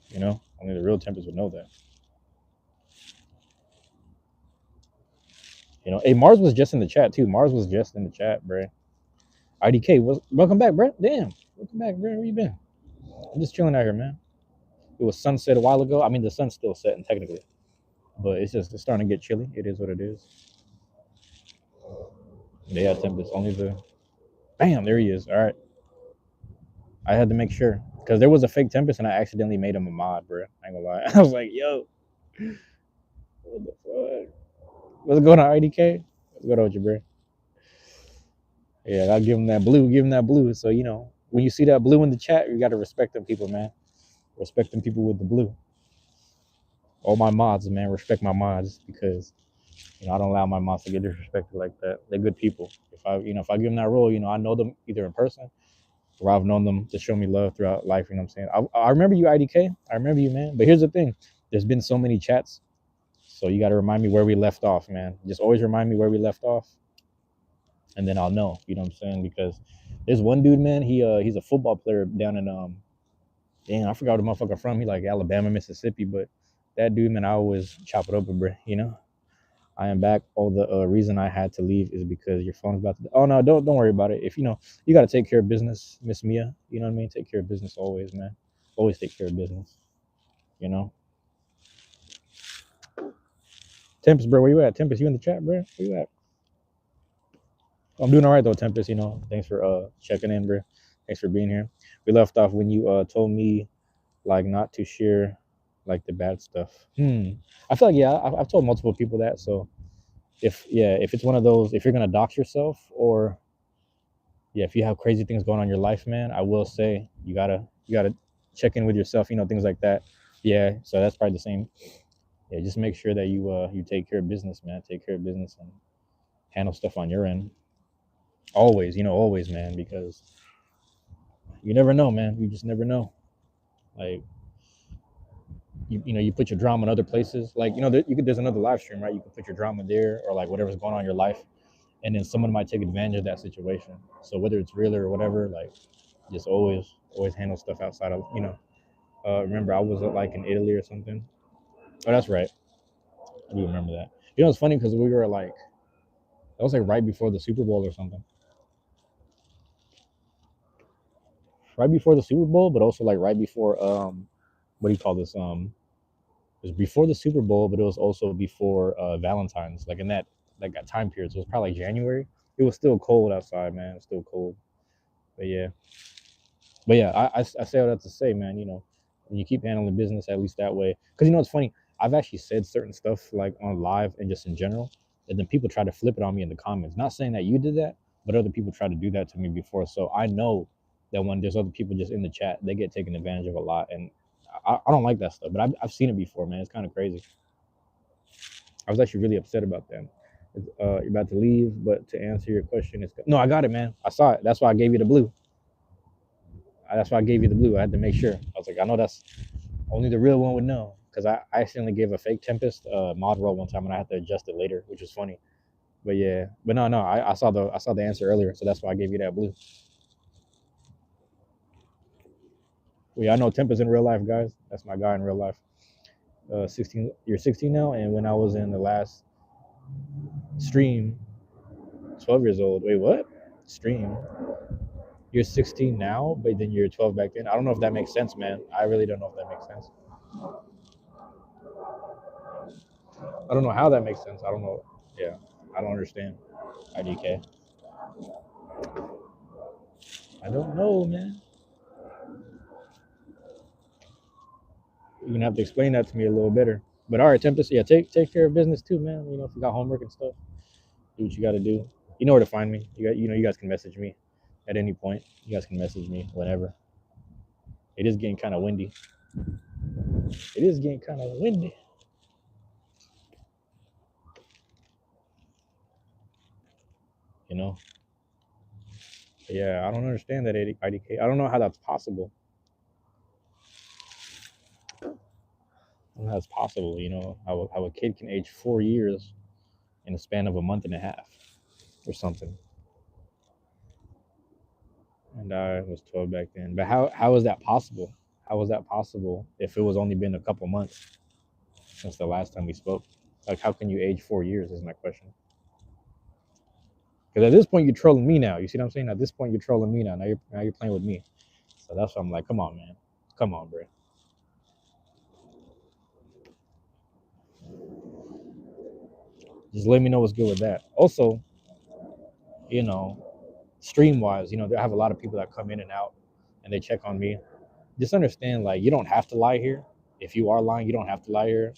You know, only the real Tempest would know that. You know, hey, Mars was just in the chat too. Mars was just in the chat, bro. IDK, welcome back, bro. Damn, welcome back, bro. Where you been? I'm just chilling out here, man. It was sunset a while ago. I mean, the sun's still setting technically, but it's starting to get chilly. It is what it is. Yeah, Tempest. Only the. Bam, there he is. All right. I had to make sure because there was a fake Tempest and I accidentally made him a mod, bro. I ain't gonna lie. I was like, yo, what the fuck? What's going on, IDK? What's going on with you, bro? Yeah, I'll give him that blue. Give him that blue. So you know, when you see that blue in the chat, you gotta respect them people, man. Respect them people with the blue. All my mods, man, respect my mods because you know I don't allow my mods to get disrespected like that. They're good people. If I give them that role, you know, I know them either in person or I've known them to show me love throughout life. You know what I'm saying? I remember you, IDK. I remember you, man. But here's the thing: there's been so many chats, so you got to remind me where we left off, man. Just always remind me where we left off, and then I'll know. You know what I'm saying? Because there's one dude, man. He's a football player down in damn, I forgot where the motherfucker from. He like Alabama, Mississippi, but that dude, man, I always chop it up with, bro. You know, I am back. All the reason I had to leave is because your phone's about to. Oh no, don't worry about it. If you know, you got to take care of business, Miss Mia. You know what I mean? Take care of business always, man. Always take care of business. You know. Tempest, bro, where you at? Tempest, you in the chat, bro? Where you at? I'm doing all right though, Tempest. You know, thanks for checking in, bro. Thanks for being here. We left off when you told me like not to share like the bad stuff. I feel like yeah, I've told multiple people that, so if it's one of those, if you're gonna dox yourself, or yeah, if you have crazy things going on in your life, man, I will say you gotta check in with yourself, things like that. Yeah, so that's probably the same. Yeah, just make sure that you take care of business, man. Take care of business and handle stuff on your end. Always, always, man, because you never know, man. You just never know. Like you put your drama in other places. Like there's another live stream, right? You can put your drama there, or like whatever's going on in your life, and then someone might take advantage of that situation. So whether it's real or whatever, like just always handle stuff outside of. Remember I was like in Italy or something. Oh, that's right. I do remember that. It's funny because we were like, that was like right before the Super Bowl or something. Right before the Super Bowl, but also like right before what do you call this? It was before the Super Bowl, but it was also before Valentine's, like in that time period. So it was probably like January. It was still cold outside, man. It was still cold. But yeah, I say all that to say, man. When you keep handling business at least that way, because it's funny. I've actually said certain stuff like on live and just in general, and then people try to flip it on me in the comments. Not saying that you did that, but other people try to do that to me before. So I know that when there's other people just in the chat, they get taken advantage of a lot, and I don't like that stuff. But I've seen it before, man. It's kind of crazy. I was actually really upset about that. You're about to leave, but to answer your question, no, I got it, man. I saw it. That's why I gave you the blue. That's why I gave you the blue. I had to make sure. I was like, I know that's only the real one would know, because I accidentally gave a fake Tempest mod roll one time and I had to adjust it later, which was funny. But yeah, but no, I saw the answer earlier, so that's why I gave you that blue. Well, yeah, I know Tempest in real life, guys. That's my guy in real life. 16. You're 16 now, and when I was in the last stream, 12 years old. Wait, what? Stream. You're 16 now, but then you're 12 back then. I don't know if that makes sense, man. I really don't know if that makes sense. I don't know how that makes sense. I don't know. Yeah, I don't understand. IDK. I don't know, man. You're gonna have to explain that to me a little better. But all right, Tempest, yeah, take care of business too, man. If you got homework and stuff, do what you got to do. You know where to find me. You guys can message me at any point. You guys can message me whenever. It is getting kind of windy. It is getting kind of windy. But yeah, I don't understand that IDK. I don't know how that's possible. I don't know how that's possible. How a kid can age 4 years in a span of a month and a half or something. And I was 12 back then. But how is that possible? How was that possible if it was only been a couple months since the last time we spoke? Like, how can you age 4 years is my question. Because at this point, you're trolling me now. You see what I'm saying? At this point, you're trolling me now. Now you're playing with me. So that's why I'm like, come on, man. Come on, bro. Just let me know what's good with that. Also, stream wise, I have a lot of people that come in and out and they check on me. Just understand, like, you don't have to lie here. If you are lying, you don't have to lie here.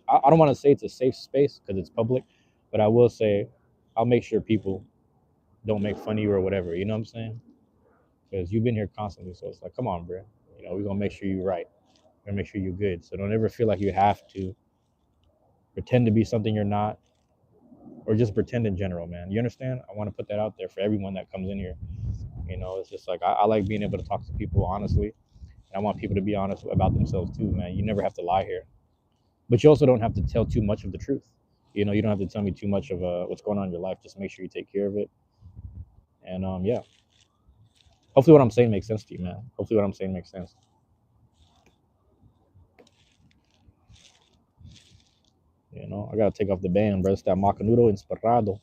I don't want to say it's a safe space because it's public, but I will say I'll make sure people don't make fun of you or whatever. You know what I'm saying? Because you've been here constantly, so it's like, come on, bro. We're gonna make sure you're right. We're gonna make sure you're good. So don't ever feel like you have to pretend to be something you're not, or just pretend in general, man. You understand? I want to put that out there for everyone that comes in here. It's just like I like being able to talk to people honestly, and I want people to be honest about themselves too, man. You never have to lie here, but you also don't have to tell too much of the truth. You don't have to tell me too much of what's going on in your life. Just make sure you take care of it, and yeah. Hopefully, what I'm saying makes sense to you, man. Hopefully, what I'm saying makes sense. I gotta take off the band, bro. It's that Macanudo Inspirado.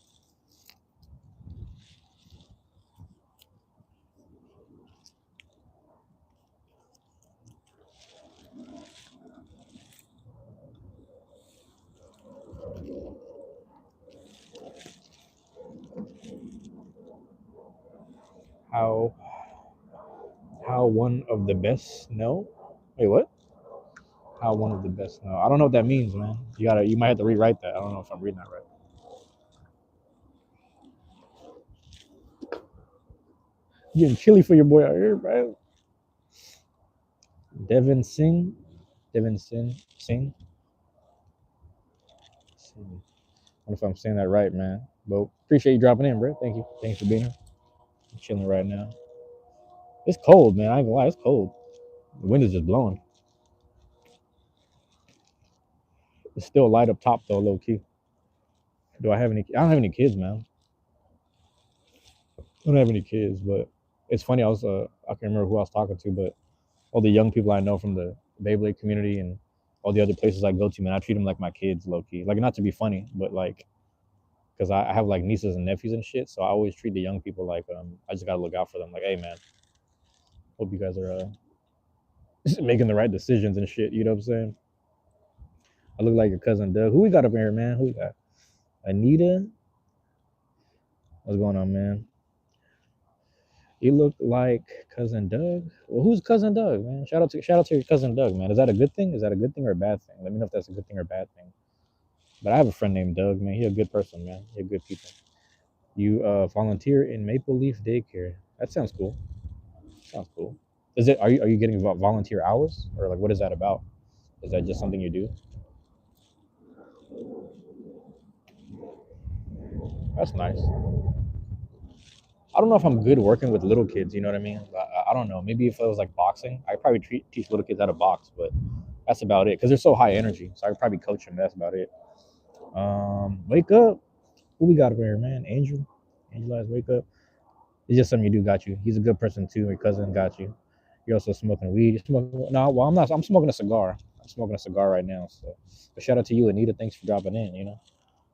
How one of the best? No, wait, what? How one of the best? No, I don't know what that means, man. You might have to rewrite that. I don't know if I'm reading that right. Getting chilly for your boy out here, bro. Devin Singh. Devin Singh. I don't know if I'm saying that right, man. But appreciate you dropping in, bro. Thank you. Thanks for being here. I'm chilling right now. It's cold, man. I ain't gonna lie, it's cold. The wind is just blowing. It's still light up top though, low key. Do I have any? I don't have any kids, man. I don't have any kids, but it's funny. I can't remember who I was talking to, but all the young people I know from the Beyblade community and all the other places I go to, man, I treat them like my kids, low key. Like not to be funny, but like because I have like nieces and nephews and shit, so I always treat the young people like I just gotta look out for them. Like, hey, man, hope you guys are making the right decisions and shit. You know what I'm saying? I look like your cousin Doug. Who we got up in here, man? Who we got? Anita. What's going on, man? You look like cousin Doug. Well, who's cousin Doug, man? Shout out to your cousin Doug, man. Is that a good thing? Is that a good thing or a bad thing? Let me know if that's a good thing or a bad thing. But I have a friend named Doug, man. He a good person, man. He a good people. You volunteer in Maple Leaf Daycare. That sounds cool. Sounds cool. Is it? Are you getting volunteer hours or like what is that about? Is that just something you do? That's nice. I don't know if I'm good working with little kids. You know what I mean? I don't know. Maybe if it was like boxing, I could probably teach little kids how to box, but that's about it because they're so high energy. So I could probably coach them. That's about it. Wake up. Who we got over here, man? Angel. Angel eyes, wake up. It's just something you do. Got you. He's a good person too. Your cousin got you. You're also smoking weed. You're smoking. No, well, I'm not. I'm smoking a cigar. I'm smoking a cigar right now. So, but shout out to you, Anita. Thanks for dropping in. You know,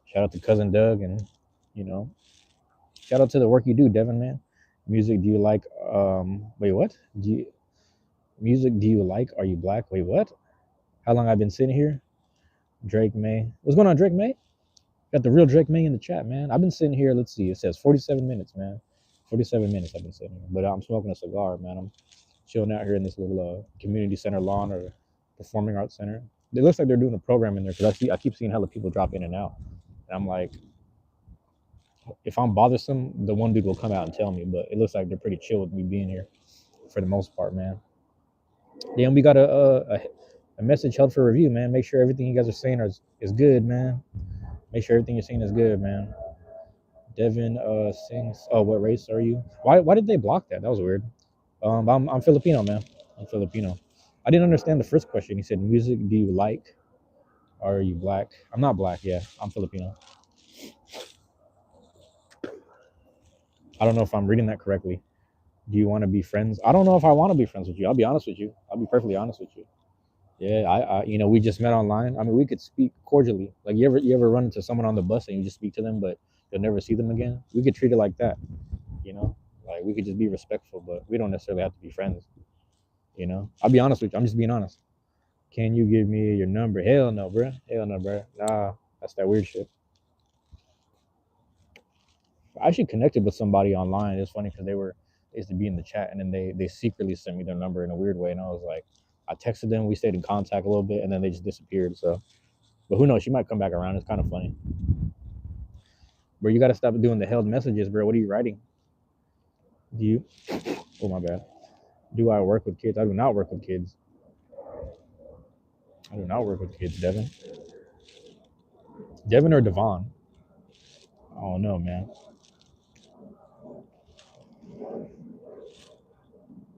shout out to cousin Doug, and you know, shout out to the work you do, Devin, man. Music, do you like? Wait, what? Music? Do you like? Are you black? Wait, what? How long I've been sitting here? Drake May. What's going on, Drake May? Got the real Drake May in the chat, man. I've been sitting here. Let's see. It says 47 minutes, man. 47 minutes I've been sitting here. But I'm smoking a cigar, man. I'm chilling out here in this little community center lawn or performing arts center. It looks like they're doing a program in there because I keep seeing hella people drop in and out. And I'm like, if I'm bothersome, the one dude will come out and tell me. But it looks like they're pretty chill with me being here for the most part, man. Then we got a message held for review, man. Make sure everything you guys are saying is good, man. Make sure everything you're saying is good, man. Devin sings. Oh, what race are you? Why did they block that? That was weird. I'm Filipino, man. I'm Filipino. I didn't understand the first question. He said, "Music, do you like? Are you black?" I'm not black. Yeah, I'm Filipino. I don't know if I'm reading that correctly. Do you want to be friends? I don't know if I want to be friends with you. I'll be honest with you. I'll be perfectly honest with you. Yeah, we just met online. I mean, we could speak cordially. Like you ever run into someone on the bus and you just speak to them, but you'll never see them again. We could treat it like that, you know. Like we could just be respectful, but we don't necessarily have to be friends. You know, I'll be honest with you. I'm just being honest. Can you give me your number? Hell no, bro. Hell no, bro. Nah, that's that weird shit. I actually connected with somebody online. It's funny because they used to be in the chat, and then they secretly sent me their number in a weird way, and I was like, I texted them. We stayed in contact a little bit, and then they just disappeared. So, but who knows? She might come back around. It's kind of funny. Bro, you got to stop doing the held messages, bro. What are you writing? Do you? Oh my bad. Do I work with kids? I do not work with kids. I do not work with kids, Devin. Devin or Devon? I don't know, man.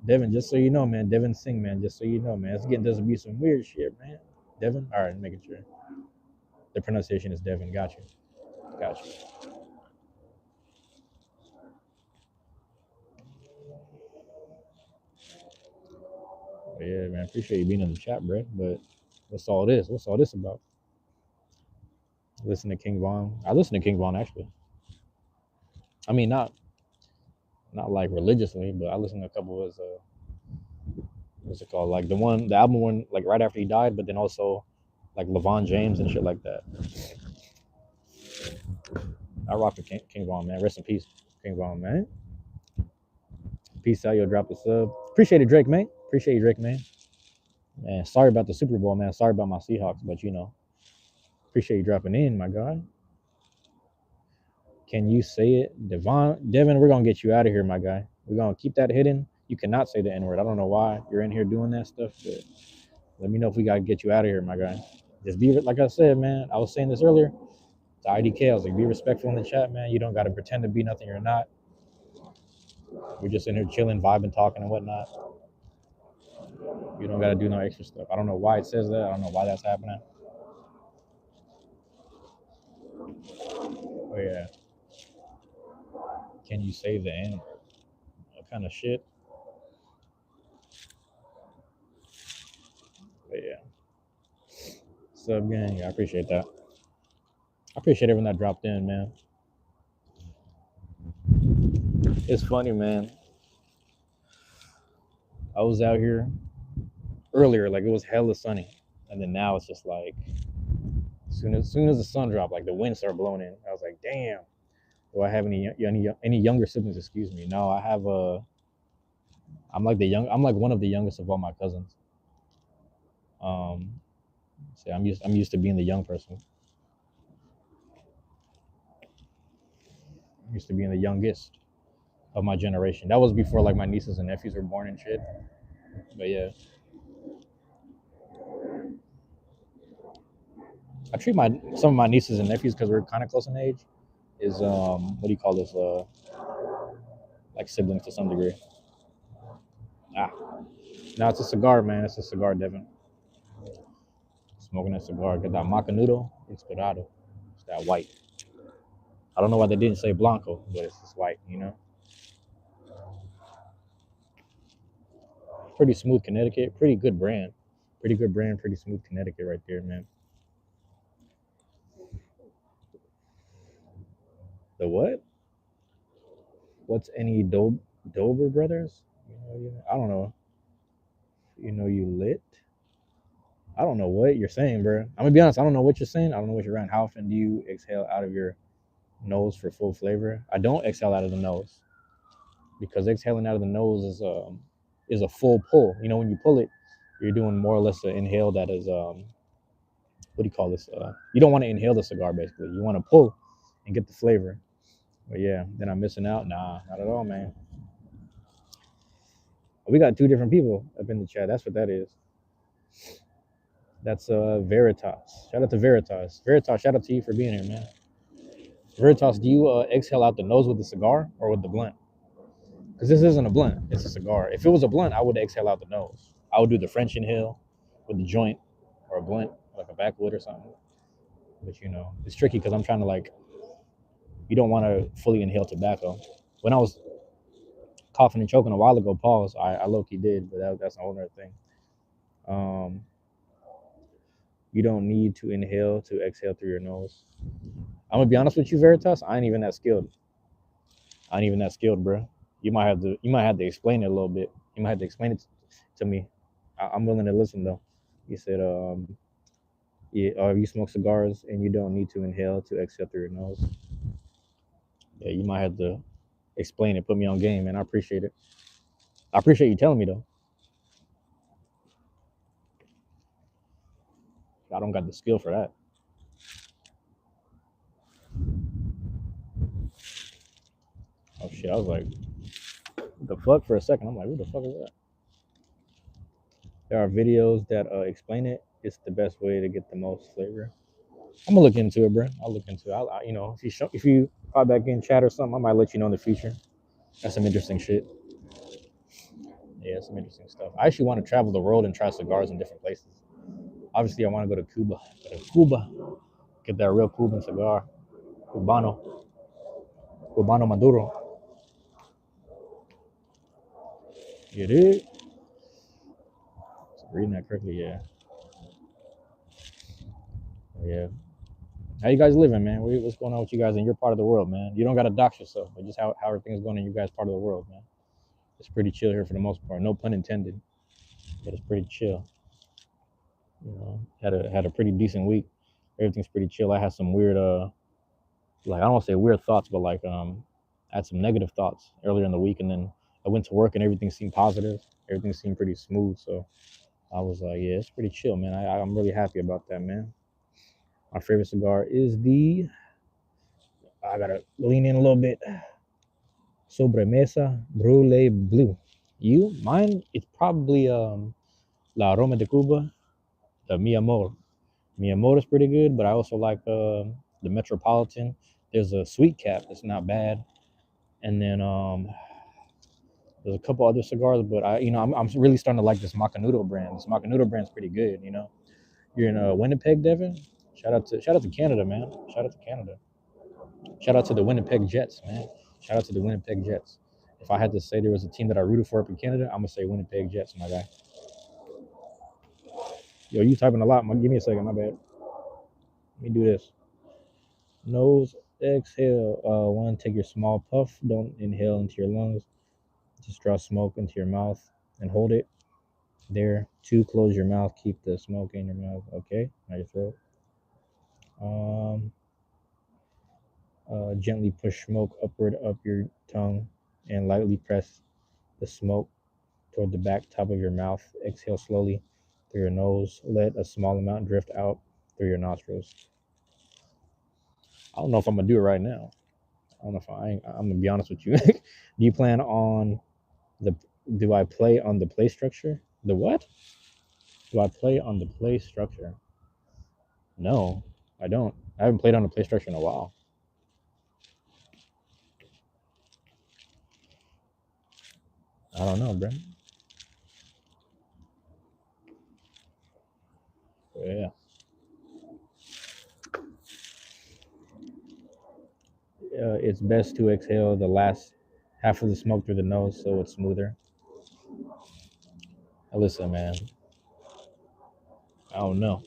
Devin, just so you know, man. Devin Singh, man. Just so you know, man. It's getting doesn't be some weird shit, man. Devin. All right, making sure. The pronunciation is Devin. Got you. Got you. But yeah, man. Appreciate you being in the chat, bro. But what's all this? What's all this about? Listen to King Von. I listen to King Von actually. I mean, not like religiously, but I listen to a couple of his what's it called? Like the album one, like right after he died, but then also like LeVon James and shit like that. I rock with King Von, man. Rest in peace, King Von, man. Peace out. You'll drop a sub. Appreciate it, Drake, man. Appreciate you, Drake, man. Man, sorry about the Super Bowl, man. Sorry about my Seahawks, but you know, appreciate you dropping in, my guy. Can you say it, Devin? We're gonna get you out of here, my guy. We're gonna keep that hidden. You cannot say the N word. I don't know why you're in here doing that stuff, but let me know if we gotta get you out of here, my guy. Just be like I said, man. I was saying this earlier. To IDK, I was like, be respectful in the chat, man. You don't gotta pretend to be nothing you're not. We're just in here chilling, vibing, talking, and whatnot. You don't gotta do no extra stuff. I don't know why it says that. I don't know why that's happening. Oh yeah. Can you say the N? What kind of shit? But yeah. Sub gang. I appreciate that. I appreciate everyone that dropped in, man. It's funny, man. I was out here earlier, like it was hella sunny, and then now it's just like, as soon as the sun dropped, like the wind started blowing in. I was like, damn. Do I have any younger siblings? Excuse me. No, I have a. I'm like one of the youngest of all my cousins. So I'm used to being the young person. I'm used to being the youngest of my generation. That was before like my nieces and nephews were born and shit. But yeah, I treat some of my nieces and nephews because we're kind of close in age. Is what do you call this? Like siblings to some degree. Ah, no, it's a cigar, man. It's a cigar, Devin. Smoking a cigar. Get that Macanudo Inspirado. It's that white. I don't know why they didn't say Blanco, but it's just white, you know? Pretty smooth Connecticut. Pretty good brand. Pretty good brand. Pretty smooth Connecticut right there, man. The what? What's any Dober brothers? I don't know. You lit? I don't know what you're saying, bro. I'm gonna be honest. I don't know what you're saying. I don't know what you're around. How often do you exhale out of your nose for full flavor? I don't exhale out of the nose because exhaling out of the nose is a full pull. You know, when you pull it, you're doing more or less an inhale that is what do you call this? You don't want to inhale the cigar basically. You want to pull and get the flavor. But yeah, then I'm missing out. Nah, not at all, man. We got two different people up in the chat. That's what that is. That's Veritas. Shout out to Veritas. Veritas, shout out to you for being here, man. Veritas, do you exhale out the nose with the cigar or with the blunt? Because this isn't a blunt, it's a cigar. If it was a blunt, I would exhale out the nose. I would do the French inhale with the joint or a blunt, like a backwood or something. But it's tricky because I'm trying to you don't want to fully inhale tobacco. When I was coughing and choking a while ago, pause, I low-key did, but that's a whole other thing. You don't need to inhale to exhale through your nose. I'm gonna be honest with you, Veritas. I ain't even that skilled. Bro. You might have to explain it a little bit. You might have to explain it to me. I'm willing to listen though. You said, yeah, you smoke cigars and you don't need to inhale to exhale through your nose. Yeah, you might have to explain it. Put me on game, man. I appreciate it. I appreciate you telling me though. I don't got the skill for that. Oh shit! I was like, what the fuck for a second. I'm like, what the fuck is that? There are videos that explain it. It's the best way to get the most flavor. I'm gonna look into it, bro. I'll look into it. If you pop back in chat or something, I might let you know in the future. That's some interesting shit. Yeah, some interesting stuff. I actually want to travel the world and try cigars in different places. Obviously, I want to go to Cuba. Get that real Cuban cigar, Cubano Maduro. You did? Reading that correctly, yeah. Yeah. How you guys living, man? What's going on with you guys in your part of the world, man? You don't gotta dox yourself, but just how are things going in your guys' part of the world, man? It's pretty chill here for the most part. No pun intended, but it's pretty chill. Had a pretty decent week. Everything's pretty chill. I had some weird I don't want to say weird thoughts, but I had some negative thoughts earlier in the week, and then I went to work and everything seemed positive. Everything seemed pretty smooth, so I was like, yeah, it's pretty chill, man. I'm really happy about that, man. My favorite cigar is I gotta lean in a little bit. Sobremesa Brulee Blue. You? Mine, it's probably La Aroma de Cuba, the Mi Amor. Mi Amor is pretty good, but I also like the Metropolitan. There's a Sweet Cap that's not bad. And then there's a couple other cigars, but I'm really starting to like this Macanudo brand. This Macanudo brand's pretty good. You're in Winnipeg, Devin. Shout out to Canada, man. Shout out to Canada. Shout out to the Winnipeg Jets, man. Shout out to the Winnipeg Jets. If I had to say there was a team that I rooted for up in Canada, I'm gonna say Winnipeg Jets, my guy. Yo, you typing a lot. Give me a second, my bad. Let me do this. Nose exhale. One, take your small puff. Don't inhale into your lungs. Just draw smoke into your mouth and hold it there. Two, close your mouth. Keep the smoke in your mouth. Okay, now your throat. Gently push smoke upward up your tongue and lightly press the smoke toward the back top of your mouth. Exhale slowly through your nose. Let a small amount drift out through your nostrils. I don't know if I'm gonna do it right now. I don't know if I'm gonna be honest with you. Do you plan on the? Do I play on the play structure? The what? Do I play on the play structure? No, I don't. I haven't played on the play structure in a while. I don't know, bro. Yeah. It's best to exhale the last half of the smoke through the nose so it's smoother. Now listen, man. I don't know.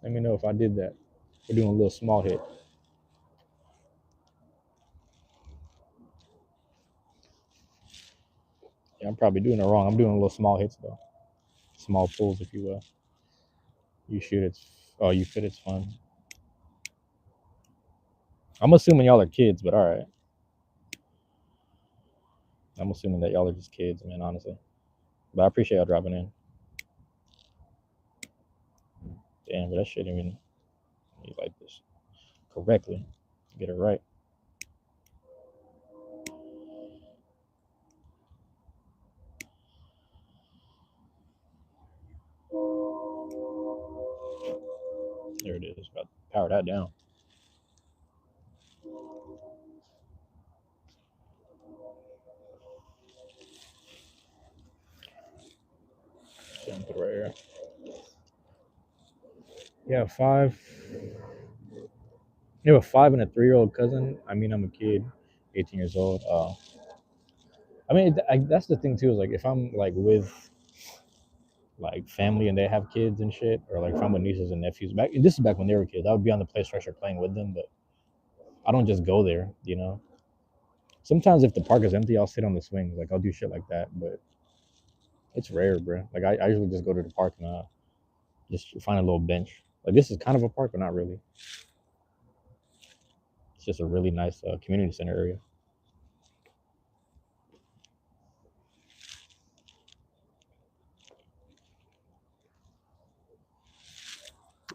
Let me know if I did that. We're doing a little small hit. Yeah, I'm probably doing it wrong. I'm doing a little small hits though. Small pulls, if you will. You shoot, it's you fit, it's fun. I'm assuming y'all are kids, but all right. I'm assuming that y'all are just kids, man. Honestly, but I appreciate y'all dropping in. Damn, but that shit didn't even you like this correctly. Get it right. There it is. About to power that down. Put it right here. Yeah, five. You have a 5 and a 3-year-old cousin. I mean, I'm a kid, 18 years old. I mean, that's the thing too. Is like if I'm like with like family and they have kids and shit, or like if I'm with nieces and nephews. This is back when they were kids. I would be on the play structure playing with them, but I don't just go there. Sometimes if the park is empty, I'll sit on the swings. Like I'll do shit like that, but it's rare, bro. Like I usually just go to the park and just find a little bench. Like this is kind of a park, but not really. It's just a really nice community center area.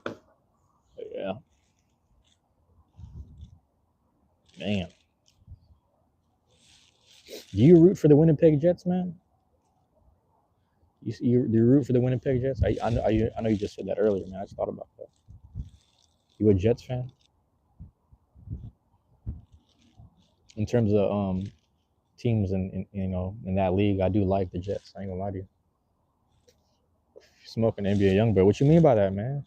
But yeah, man. Do you root for the Winnipeg Jets, man? You root for the Winnipeg Jets? I know you just said that earlier, man. I just thought about that. You a Jets fan? In terms of teams in that league, I do like the Jets. I ain't gonna lie to you. Smoking NBA Youngboy. What you mean by that, man?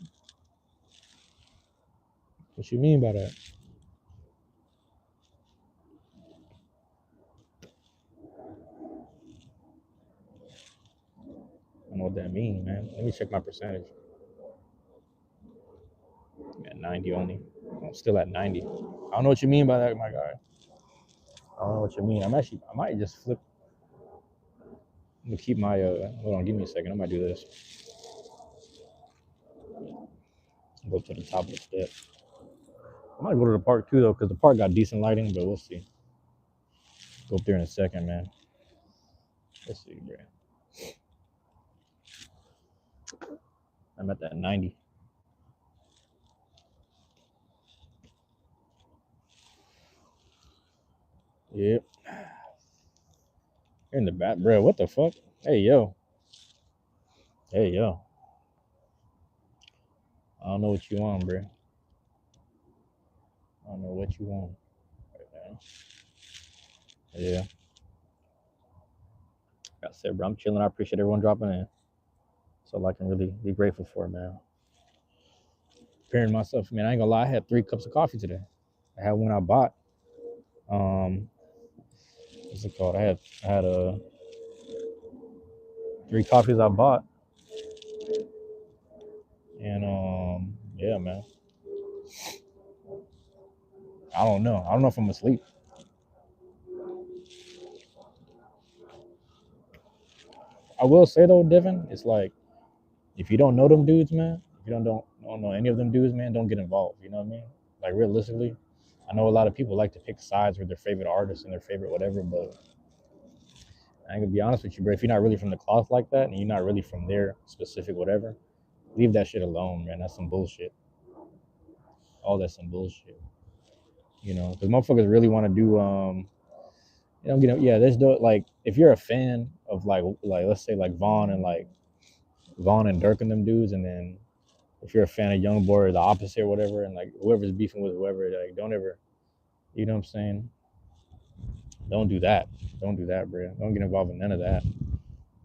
What you mean by that? I don't know what that means, man. Let me check my percentage. I'm at 90 only. I'm still at 90. I don't know what you mean by that, my guy. I don't know what you mean. I might just flip. I'm gonna keep my, hold on, give me a second. I might do this. Go to the top of the step. I might go to the park too, though, because the park got decent lighting, but we'll see. Go up there in a second, man. Let's see, bro. I'm at that 90. Yep. You're in the back, bro. What the fuck? Hey, yo. Hey, yo. I don't know what you want, bro. I don't know what you want right now. Yeah. Like I said, bro, I'm chilling. I appreciate everyone dropping in. That's all I can really be grateful for, man. Preparing myself, man. I ain't gonna lie. I had 3 cups of coffee today. I had one I bought. What's it called? I had 3 coffees I bought, and yeah, man. I don't know. I don't know if I'm asleep. I will say though, Devin, it's like if you don't know them dudes, man, if you don't know any of them dudes, man, don't get involved. You know what I mean? Like realistically, I know a lot of people like to pick sides with their favorite artists and their favorite whatever, but I ain't gonna be honest with you, bro. If you're not really from the cloth like that and you're not really from their specific whatever, leave that shit alone, man. That's some bullshit. All that's some bullshit. You know, because motherfuckers really want to do yeah, there's no like if you're a fan of like let's say like Vaughn and Dirk and them dudes, and then if you're a fan of Young Boy or the opposite or whatever, and like whoever's beefing with whoever, like don't ever, you know what I'm saying? Don't do that. Don't do that, bro. Don't get involved in none of that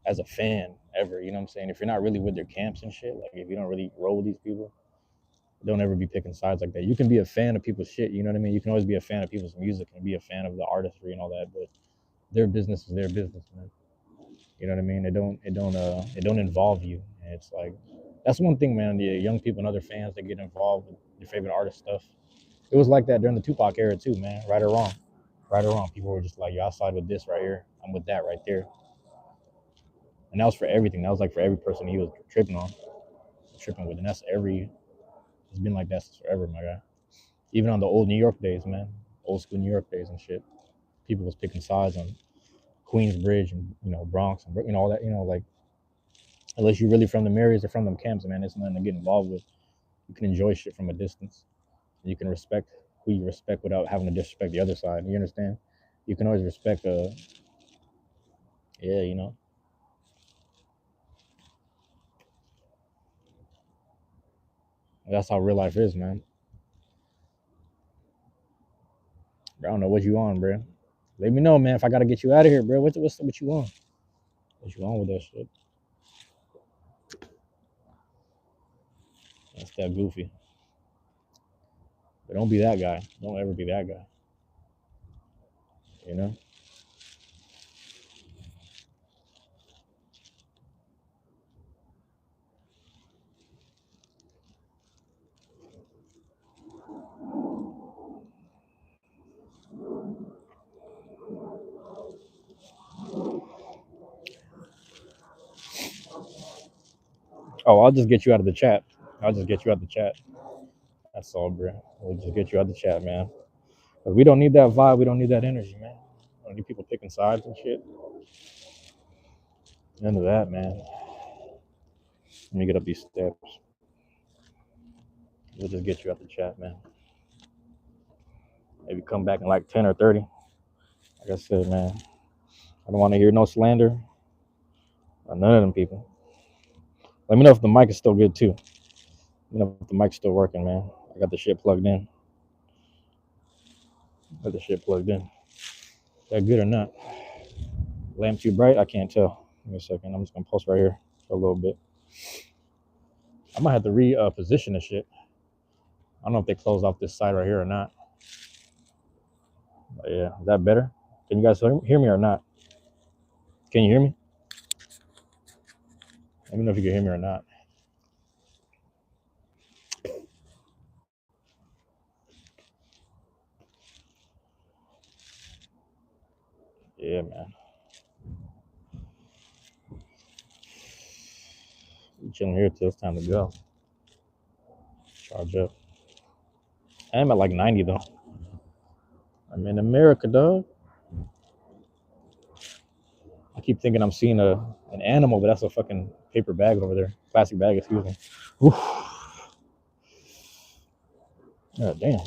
as a fan ever. You know what I'm saying? If you're not really with their camps and shit, like if you don't really roll with these people, don't ever be picking sides like that. You can be a fan of people's shit. You know what I mean? You can always be a fan of people's music and be a fan of the artistry and all that, but their business is their business, man. You know what I mean? It don't involve you. And it's like that's one thing, man. The young people and other fans that get involved with your favorite artist stuff. It was like that during the Tupac era too, man. Right or wrong, right or wrong. People were just like, "Yo, I side with this right here. I'm with that right there." And that was for everything. That was like for every person he was tripping with, and that's every. It's been like that since forever, my guy. Even on the old New York days, man, old school New York days and shit. People was picking sides on Queensbridge and Bronx and all that. Like unless you're really from the areas or from them camps, man, it's nothing to get involved with. You can enjoy shit from a distance. You can respect who you respect without having to disrespect the other side. You understand? You can always respect yeah, that's how real life is, man. Bro, I don't know what you on, bro. Let me know, man, if I gotta get you out of here, bro. What's what you on? What you on with that shit? That's that goofy. But don't be that guy. Don't ever be that guy. You know? Oh, I'll just get you out of the chat. I'll just get you out of the chat. That's all, bro. We'll just get you out of the chat, man. Cause we don't need that vibe. We don't need that energy, man. We don't need people picking sides and shit. None of that, man. Let me get up these steps. We'll just get you out the chat, man. Maybe come back in like 10 or 30. Like I said, man, I don't want to hear no slander on none of them people. Let me know if the mic is still good, too. Let me know if the mic's still working, man. I got the shit plugged in. Got the shit plugged in. Is that good or not? Lamp too bright? I can't tell. Give me a second. I'm just going to post right here for a little bit. I might have to reposition this shit. I don't know if they closed off this side right here or not. But yeah, is that better? Can you guys hear me or not? Can you hear me? Let me know if you can hear me or not. Yeah, man. I'm chilling here till it's time to go. Charge up. I am at like 90 though. I'm in America, dog. I keep thinking I'm seeing an animal, but that's a fucking paper bag over there. plastic bag, excuse me. Oof. God damn.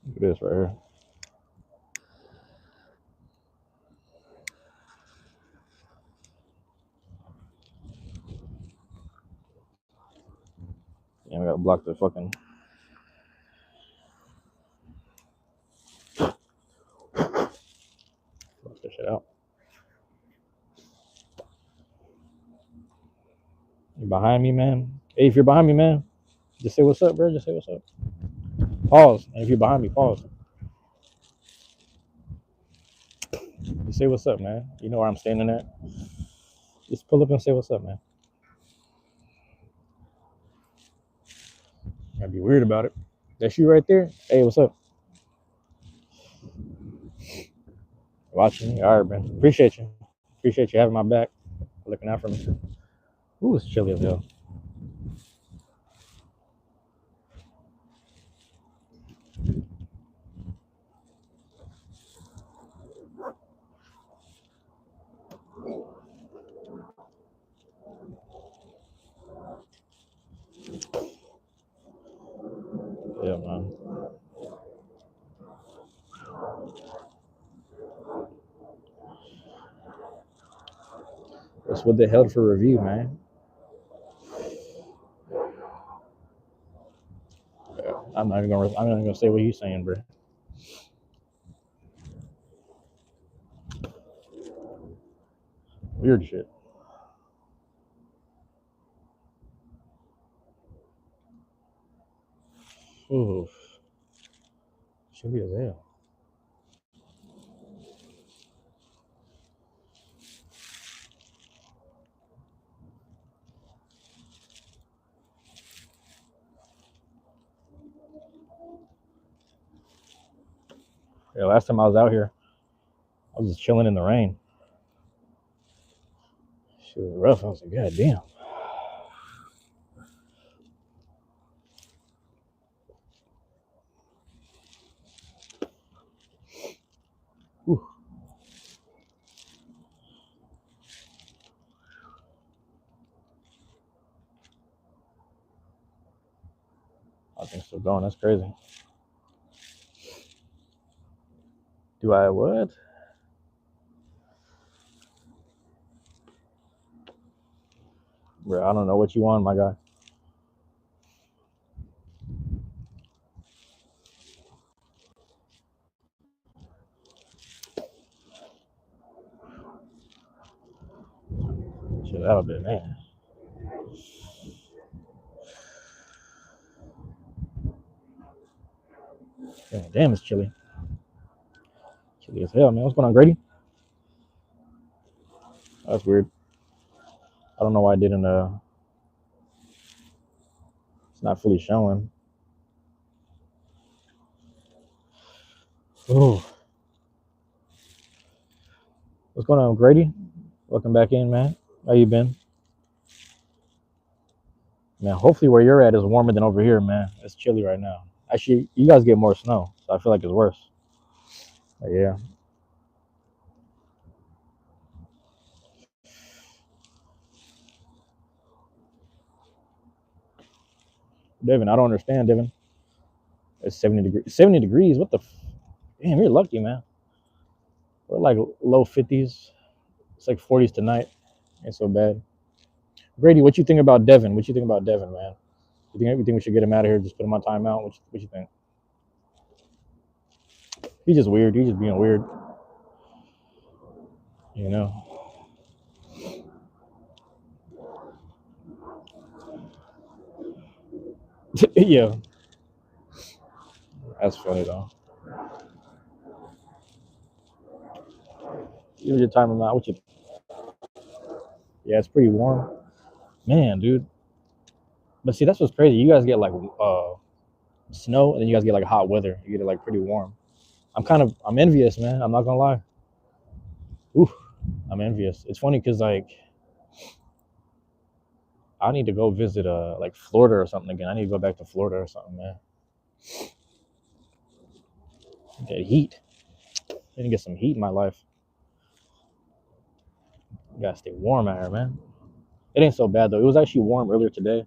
Look at this right here. Yeah, we gotta block the fucking. Block this shit out. You behind me, man? Hey, if you're behind me, man, just say what's up, bro. Just say what's up. Pause. And if you're behind me, pause. Just say what's up, man. You know where I'm standing at. Just pull up and say what's up, man. Gotta be weird about it. That's you right there. Hey, what's up? Watching me. All right, man. Appreciate you. Appreciate you having my back. Looking out for me. Ooh, it's chilly as hell. Yeah, man. That's what they held for review, man. Yeah, I'm not even gonna say what he's saying, bro. Weird shit. Ooh, chilly as hell. Yeah, last time I was out here, I was just chilling in the rain. Shit was rough. I was like, God damn. Ooh, I think still going. That's crazy. Do I what? Bro, I don't know what you want, my guy. Chill out a bit, man. God damn, it's chilly. Chilly as hell, man. What's going on, Grady? That's weird. I don't know why I didn't. It's not fully showing. Ooh, what's going on, Grady? Welcome back in, man. How you been? Man, hopefully where you're at is warmer than over here, man. It's chilly right now. Actually, you guys get more snow, so I feel like it's worse. But yeah, Devin, I don't understand, Devin. It's 70 degrees. 70 degrees. What the? Damn, you're lucky, man. We're like low 50s. It's like 40s tonight. Ain't so bad. Grady, what you think about Devin? What you think about Devin, man? You think we should get him out of here? Just put him on timeout? What you think? He's just weird. He's just being weird. You know? Yeah, that's funny though. You just time him out. What you? Yeah, it's pretty warm, man, dude. But see, that's what's crazy. You guys get like snow, and then you guys get like hot weather. You get it like pretty warm. I'm envious, man. I'm not gonna lie. Ooh, I'm envious. It's funny because like I need to go visit like Florida or something again. I need to go back to Florida or something, man. Get heat. I need to get some heat in my life. You gotta stay warm out here, man. It ain't so bad though. It was actually warm earlier today.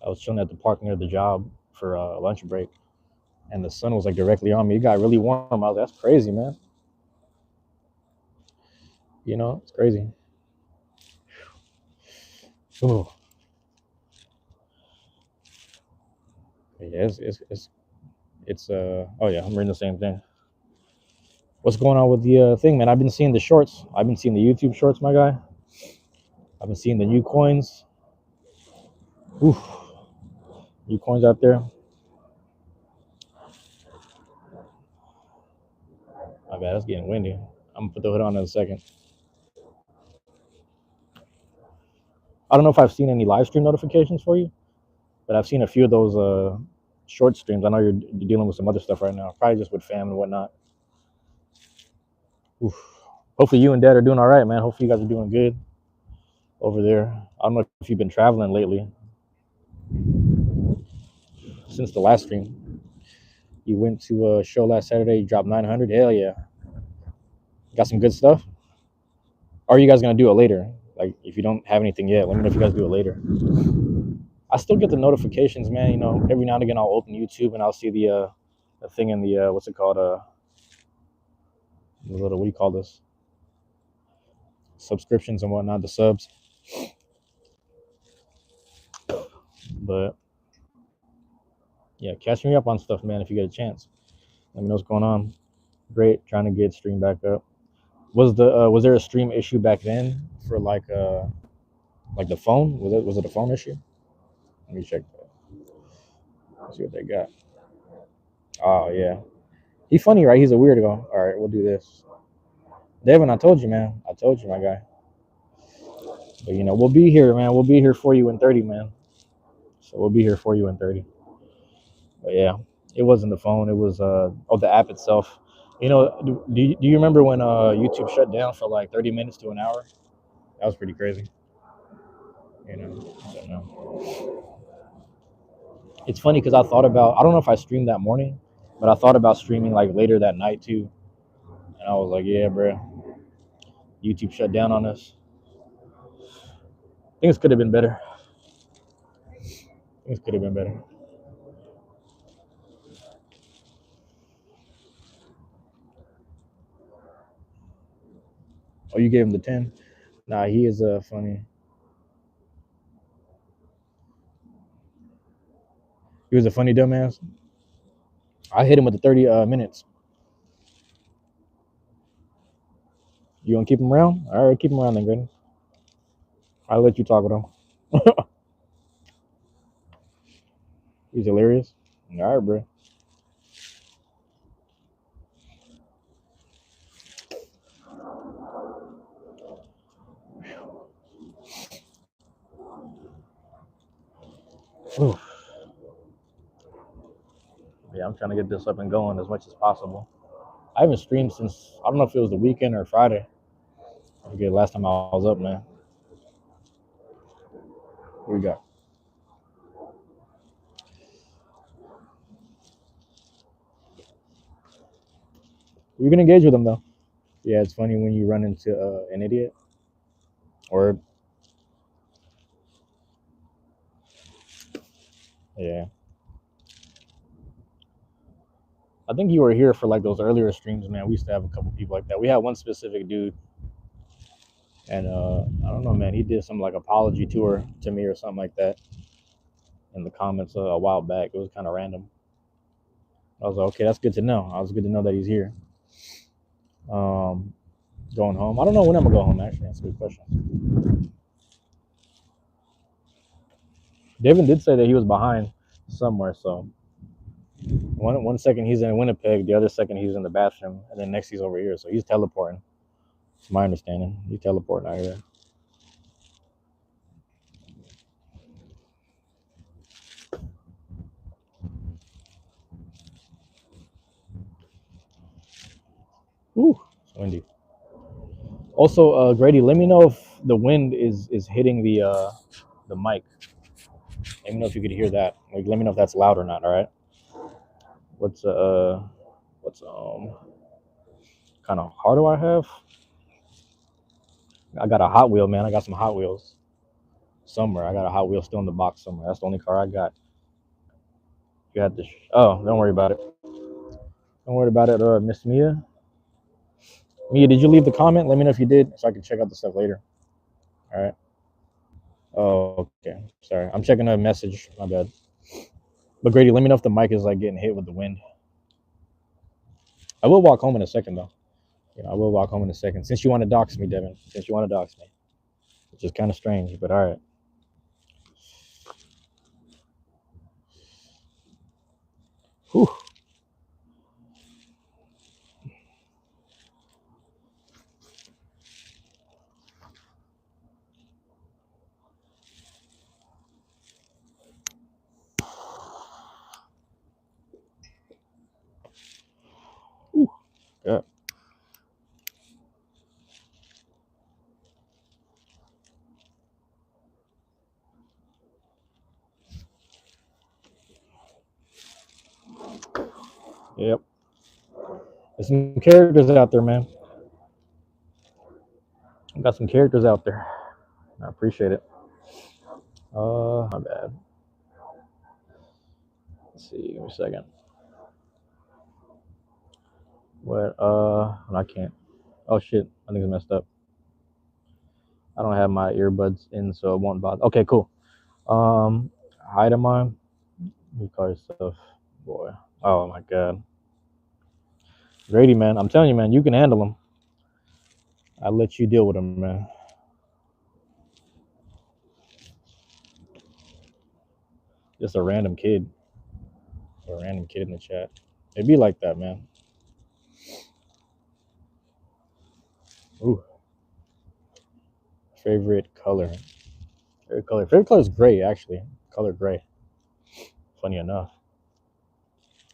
I was chilling at the park near the job for a lunch break, and the sun was like directly on me. It got really warm. I was like, that's crazy, man. You know, it's crazy. Ooh. Yeah, it's oh yeah, I'm reading the same thing. What's going on with the thing, man? I've been seeing the shorts. I've been seeing the YouTube shorts, my guy. I've been seeing the new coins. Oof, new coins out there. My bad, it's getting windy. I'm gonna put the hood on in a second. I don't know if I've seen any live stream notifications for you, but I've seen a few of those short streams. I know you're dealing with some other stuff right now, probably just with fam and whatnot. Oof. Hopefully you and Dad are doing all right, man. Hopefully you guys are doing good over there. I don't know if you've been traveling lately since the last stream. You went to a show last Saturday. You dropped 900. Hell yeah, got some good stuff. Or are you guys gonna do it later? Like if you don't have anything yet, let me know if you guys do it later. I still get the notifications, man. You know, every now and again I'll open YouTube and I'll see the thing in the what's it called the little, what do you call this, subscriptions and whatnot, the subs. But yeah, catch me up on stuff, man. If you get a chance, let me know what's going on. Great, trying to get stream back up. Was there a stream issue back then for like the phone? Was it a phone issue? Let me check that. Let's see what they got. Oh yeah, he's funny, right? He's a weirdo. All right, we'll do this. Devin, I told you, man. I told you, my guy. But you know, we'll be here, man. We'll be here for you in 30, man. So we'll be here for you in 30. But yeah, it wasn't the phone. It was the app itself. You know, do you remember when YouTube shut down for like 30 minutes to an hour? That was pretty crazy. You know, I don't know. It's funny because I don't know if I streamed that morning, but I thought about streaming like later that night too. And I was like, yeah, bro, YouTube shut down on us. Things could have been better. Things could have been better. Oh, you gave him the 10? Nah, he is funny. He was a funny dumbass. I hit him with the 30 minutes. You gonna keep him around? All right, keep him around then, Graydon. I'll let you talk with him. He's hilarious. All right, bro. Ooh. Yeah, I'm trying to get this up and going as much as possible. I haven't streamed since, I don't know if it was the weekend or Friday. I forget last time I was up, man. What we got? You can engage with them though. Yeah, it's funny when you run into an idiot or yeah. I think you were here for like those earlier streams, man. We used to have a couple people like that. We had one specific dude, and I don't know, man. He did some like apology tour to me or something like that in the comments a while back. It was kind of random. I was like, okay, that's good to know. I was good to know that he's here. Um, Going home. I don't know when I'm gonna go home. Actually, that's a good question. Devin did say that he was behind somewhere. So one second he's in Winnipeg, the other second he's in the bathroom, and then next he's over here. So he's teleporting. It's my understanding. He's teleporting out here. Ooh, it's windy. Also, Grady, let me know if the wind is hitting the mic. Let me know if you could hear that. Like, let me know if that's loud or not. All right. What's what's kind of hard do I have? I got a Hot Wheel, man. I got some Hot Wheels somewhere. I got a Hot Wheel still in the box somewhere. That's the only car I got. You had to. Oh, don't worry about it. Don't worry about it, Miss Mia. Mia, did you leave the comment? Let me know if you did, so I can check out the stuff later. All right. Oh, okay. Sorry, I'm checking a message. My bad. But Grady, let me know if the mic is like getting hit with the wind. I will walk home in a second, though. I will walk home in a second. Since you want to dox me, Devin. Since you want to dox me, which is kind of strange, but all right. Whew. Yeah. Yep. There's some characters out there, man. I got some characters out there. I appreciate it. My bad. Let's see. Give me a second. What? I can't. Oh shit. I think it's messed up. I don't have my earbuds in, so it won't bother. Okay, cool. Hi to mine. You call yourself, boy. Oh my god. Grady, man. I'm telling you, man. You can handle them. I let you deal with them, man. Just a random kid. A random kid in the chat. It be like that, man. Ooh. Favorite color. Favorite color. Favorite color is gray, actually. Color gray. Funny enough.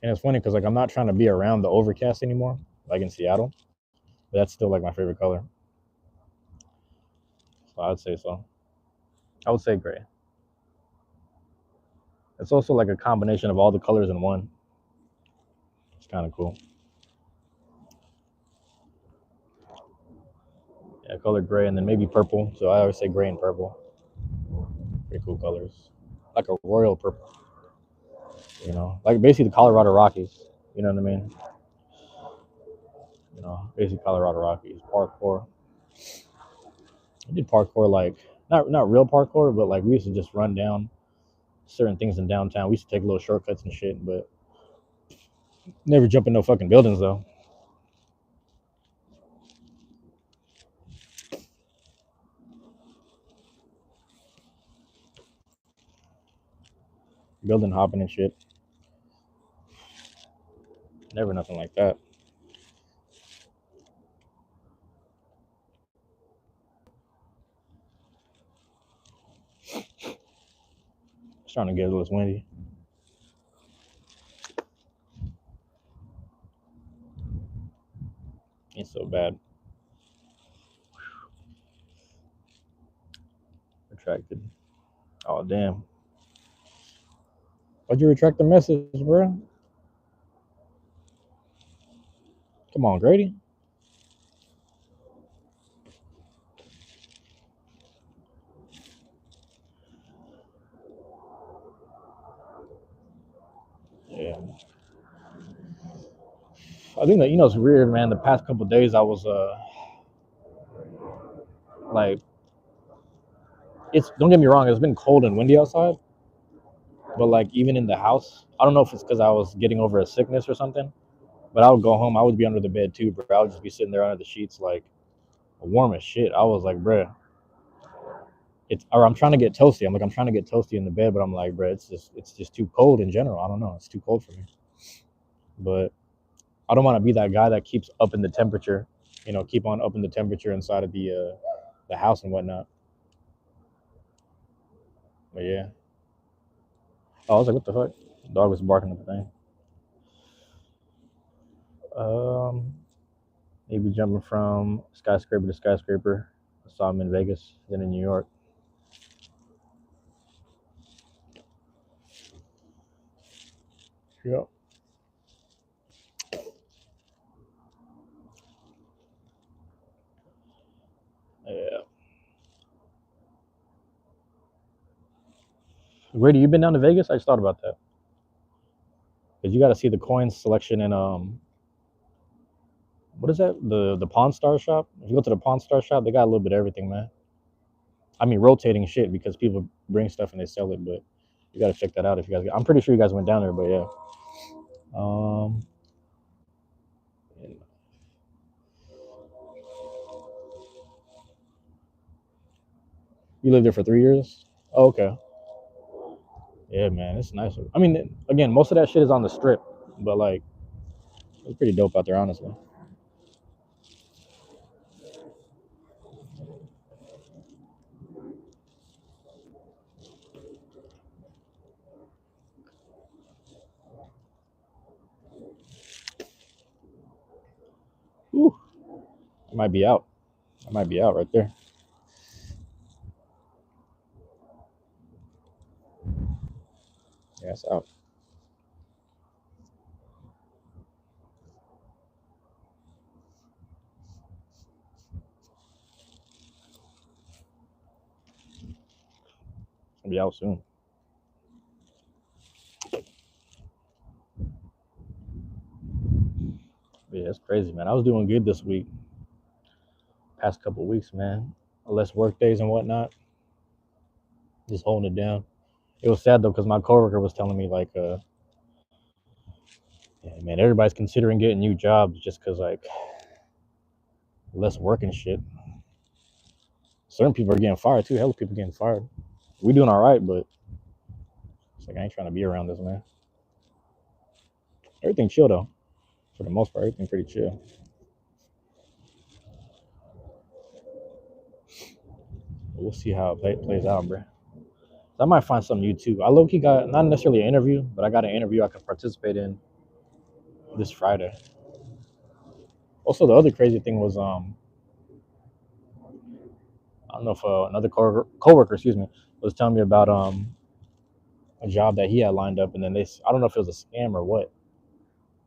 And it's funny because like I'm not trying to be around the overcast anymore, like in Seattle. But that's still like my favorite color. So I'd say so. I would say gray. It's also like a combination of all the colors in one. It's kind of cool. Yeah, color gray and then maybe purple. So I always say gray and purple. Pretty cool colors. Like a royal purple. Like basically the Colorado Rockies. You know what I mean? Basically Colorado Rockies. Parkour. I did parkour like not real parkour, but like we used to just run down certain things in downtown. We used to take little shortcuts and shit, but never jump in no fucking buildings though. Building hopping and shit. Never nothing like that. It's trying to get a little windy. It's so bad. Retracted. Oh damn. Why'd you retract the message, bro? Come on, Grady. Yeah. I think that it's weird, man. The past couple of days I was like it's don't get me wrong, it's been cold and windy outside. But like even in the house, I don't know if it's because I was getting over a sickness or something. But I would go home, I would be under the bed too, bro. I would just be sitting there under the sheets like warm as shit. I was like, bro, I'm trying to get toasty. I'm trying to get toasty in the bed, but I'm like, bro, it's just too cold in general. I don't know. It's too cold for me. But I don't want to be that guy that keeps up in the temperature, keep on upping the temperature inside of the house and whatnot. But yeah. Oh, I was like, what the fuck? The dog was barking at the thing. Maybe jumping from skyscraper to skyscraper. I saw him in Vegas, then in New York. Yep. Yeah. Grady, you been down to Vegas? I just thought about that. Cause you got to see the coin selection in what is that? The Pawn Star shop. If you go to the Pawn Star shop, they got a little bit of everything, man. I mean, rotating shit because people bring stuff and they sell it, but you got to check that out if you guys. I'm pretty sure you guys went down there, but yeah. Um, you lived there for 3 years. Oh, okay. Yeah, man, it's nice. I mean, again, most of that shit is on the strip, but like, it's pretty dope out there, honestly. Whew, I might be out. I might be out right there. Yeah, it's out. It's gonna be out soon. Yeah, it's crazy, man. I was doing good this week, past couple weeks, man. Less work days and whatnot, just holding it down. It was sad though, because my coworker was telling me like, yeah, man, everybody's considering getting new jobs just because like less work and shit. Certain people are getting fired too. Hell, people getting fired. We doing all right, but it's like I ain't trying to be around this, man. Everything chill though, for the most part. Everything pretty chill. But we'll see how it plays out, bro. I might find something new too. I low key got not necessarily an interview, but I got an interview I can participate in this Friday. Also, the other crazy thing was I don't know if another coworker, excuse me, was telling me about a job that he had lined up, and then I don't know if it was a scam or what.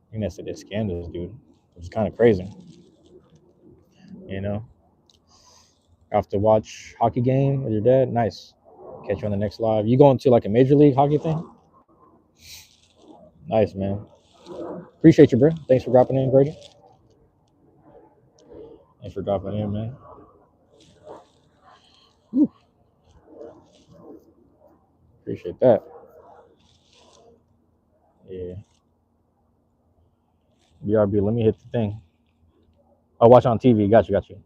I think they said they scammed this dude, which is kind of crazy. You know, after watch hockey game with your dad, nice. Catch you on the next live. You going to like a major league hockey thing? Nice, man. Appreciate you, bro. Thanks for dropping in, Grady. Thanks for dropping in, man. Whew, appreciate that. Yeah. BRB, let me hit the thing. Oh, watch on TV. Got you, got you.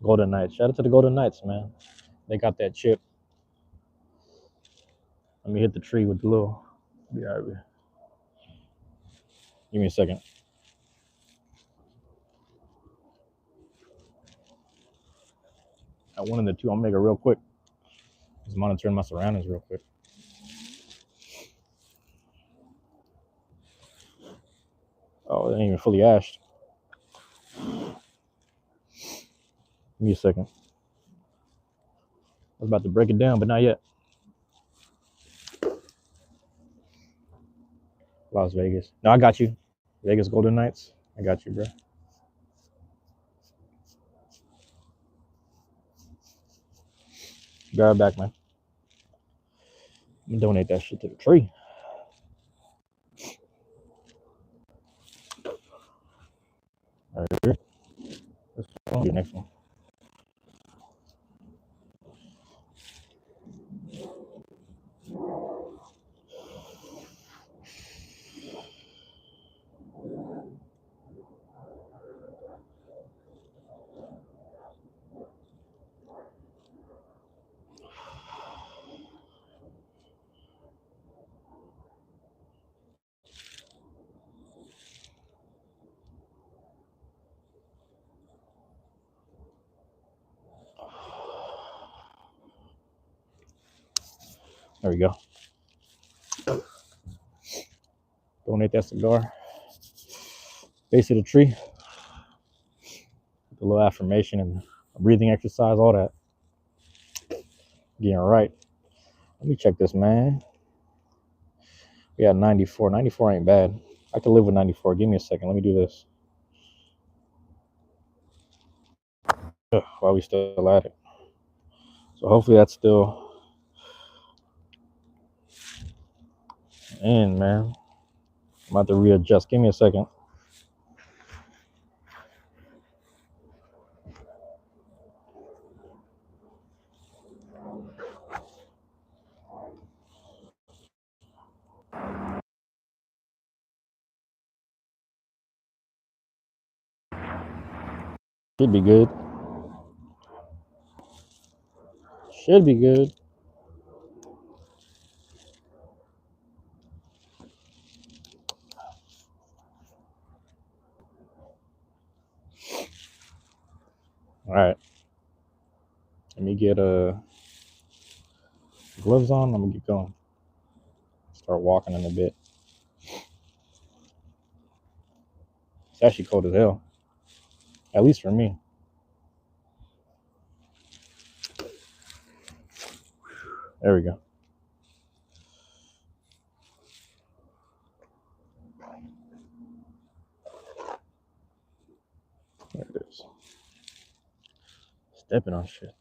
Golden Knights. Shout out to the Golden Knights, man. They got that chip. Let me hit the tree with the little BRB. Give me a second. At one of the two, I'll make it real quick. Just monitoring my surroundings real quick. Oh, it ain't even fully ashed. Give me a second. I was about to break it down, but not yet. Las Vegas. No, I got you. Vegas Golden Knights. I got you, bro. Be right back, man. I'm gonna donate that shit to the tree. All right, let's do the next one. There we go. Donate that cigar. Base of the tree. The little affirmation and breathing exercise, all that. Getting right. Let me check this, man. We got 94. 94 ain't bad. I can live with 94. Give me a second. Let me do this. While we still at it. So hopefully that's still And man, I'm about to readjust. Give me a second. Should be good. Should be good. All right. Let me get gloves on. I'm gonna get going. Start walking in a bit. It's actually cold as hell. At least for me. There we go. There it is. Stepping on shit.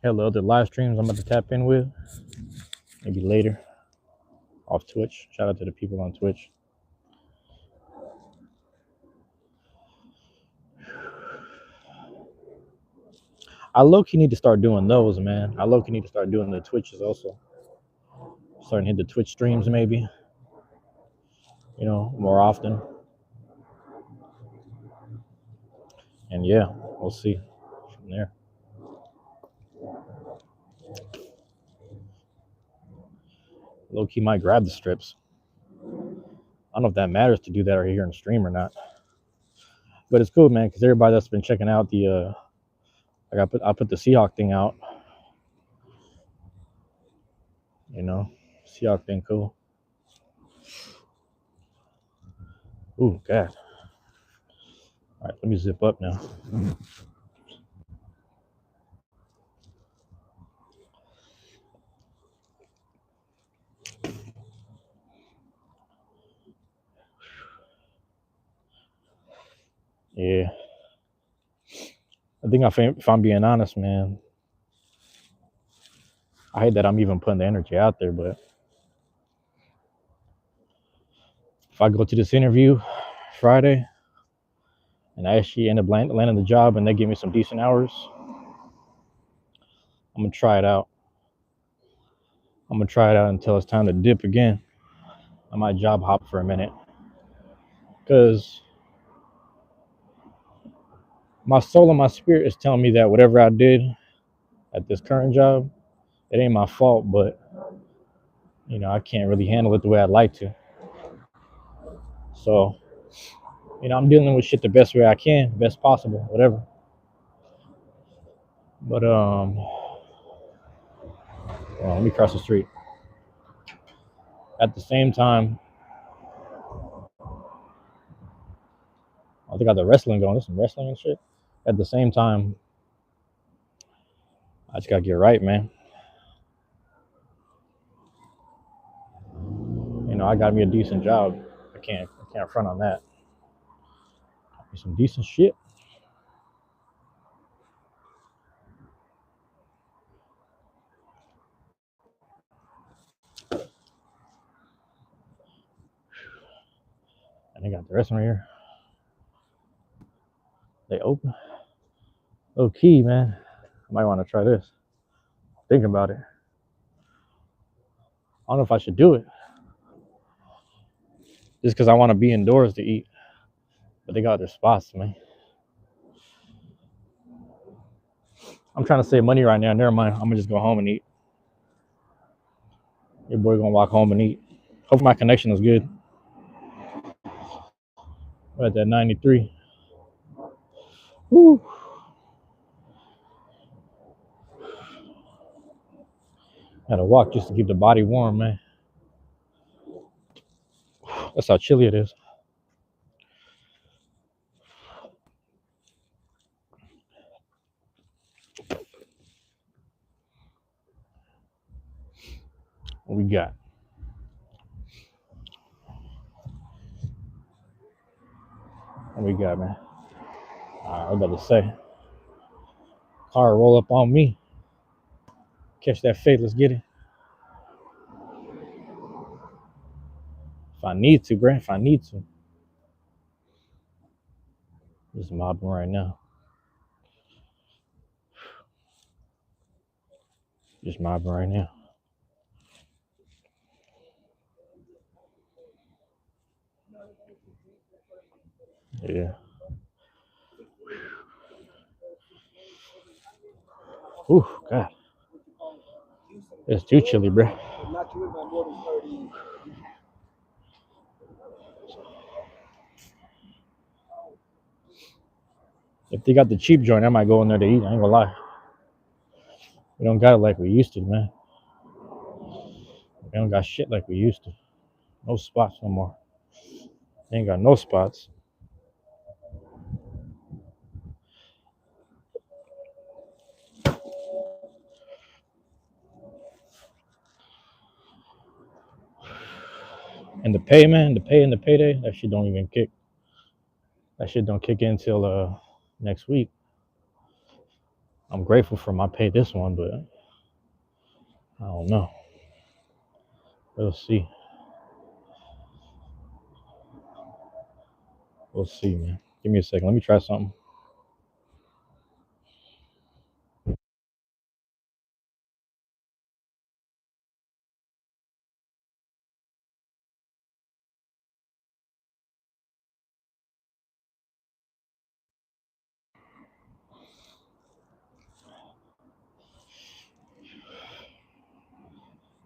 Hell, the other live streams I'm about to tap in with. Maybe later. Off Twitch. Shout out to the people on Twitch. I low-key need to start doing those, man. I low-key need to start doing the Twitches also. Starting to hit the Twitch streams maybe. You know, more often. And yeah, we'll see from there. Low-key might grab the strips. I don't know if that matters to do that right here in the stream or not. But it's cool, man, because everybody that's been checking out the like I put the Seahawk thing out. You know, Seahawk thing cool. Ooh, God. All right, let me zip up now. Yeah. I think if I'm being honest, man, I hate that I'm even putting the energy out there, but if I go to this interview Friday and I actually end up landing the job and they give me some decent hours, I'm gonna try it out. I'm gonna try it out until it's time to dip again. I might job hop for a minute, because my soul and my spirit is telling me that whatever I did at this current job, it ain't my fault, but you know, I can't really handle it the way I'd like to. So, you know, I'm dealing with shit the best way I can, best possible, whatever. But let me cross the street. At the same time, I think I got the wrestling going. There's some wrestling and shit. At the same time, I just gotta get right, man. You know, I got me a decent job. I can't front on that. Some decent shit. And they got the restaurant here. They open. Low key, man. I might want to try this. Think about it. I don't know if I should do it. Just because I want to be indoors to eat. But they got their spots, man. I'm trying to save money right now. Never mind. I'm going to just go home and eat. Your boy going to walk home and eat. Hope my connection is good. We're at that 93. Woo. Gotta walk just to keep the body warm, man. That's how chilly it is. What we got? What we got, man? I was about to say, car roll up on me. Catch that fade. Let's get it. If I need to, bruh. If I need to. Just mobbing right now. Just mobbing right now. Yeah. Ooh, God. It's too chilly, bruh. If they got the cheap joint, I might go in there to eat. I ain't gonna lie. We don't got it like we used to, man. We don't got shit like we used to. No spots no more. Ain't got no spots. And the pay, man, the pay and the payday, that shit don't even kick. That shit don't kick in till next week. I'm grateful for my pay this one, but I don't know. We'll see. We'll see, man. Give me a second. Let me try something.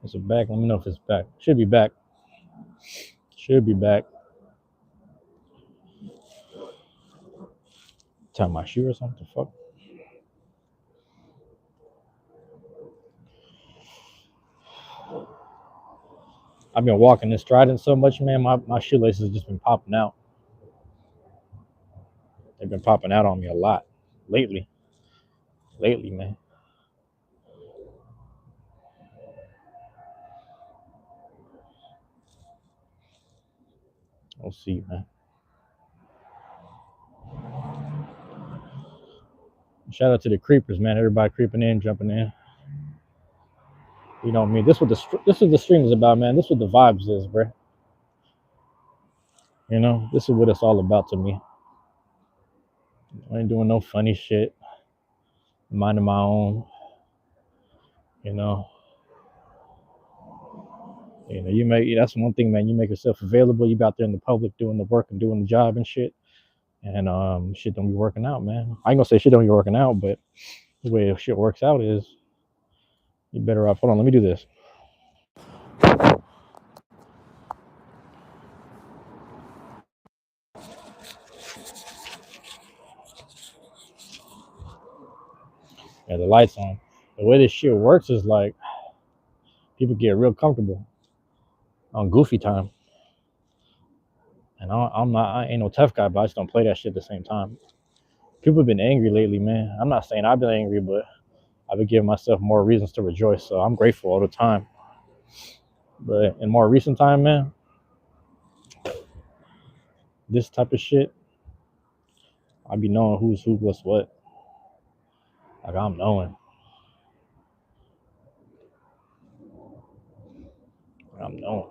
Is it back? Let me know if it's back. Should be back. Should be back. Tie my shoe or something. Fuck. I've been walking and striding so much, man. My shoelaces have just been popping out. They've been popping out on me a lot lately. Lately, man. We'll see, man. Shout out to the creepers, man. Everybody creeping in, jumping in. You know what I mean? This is what the stream is about, man. This is what the vibes is, bro. You know, this is what it's all about to me. I ain't doing no funny shit. Minding my own. You know. You make that's one thing, man. You make yourself available. You be out there in the public doing the work and doing the job and shit. And shit don't be working out, man. I ain't gonna say shit don't be working out, but the way shit works out is you better off. Hold on, let me do this. Yeah, the lights on. The way this shit works is like people get real comfortable on goofy time. And I ain't no tough guy, but I just don't play that shit at the same time. People have been angry lately, man. I'm not saying I've been angry, but I've been giving myself more reasons to rejoice. So I'm grateful all the time. But in more recent time, man, this type of shit, I be knowing who's who, what's what. Like I'm knowing. I'm knowing.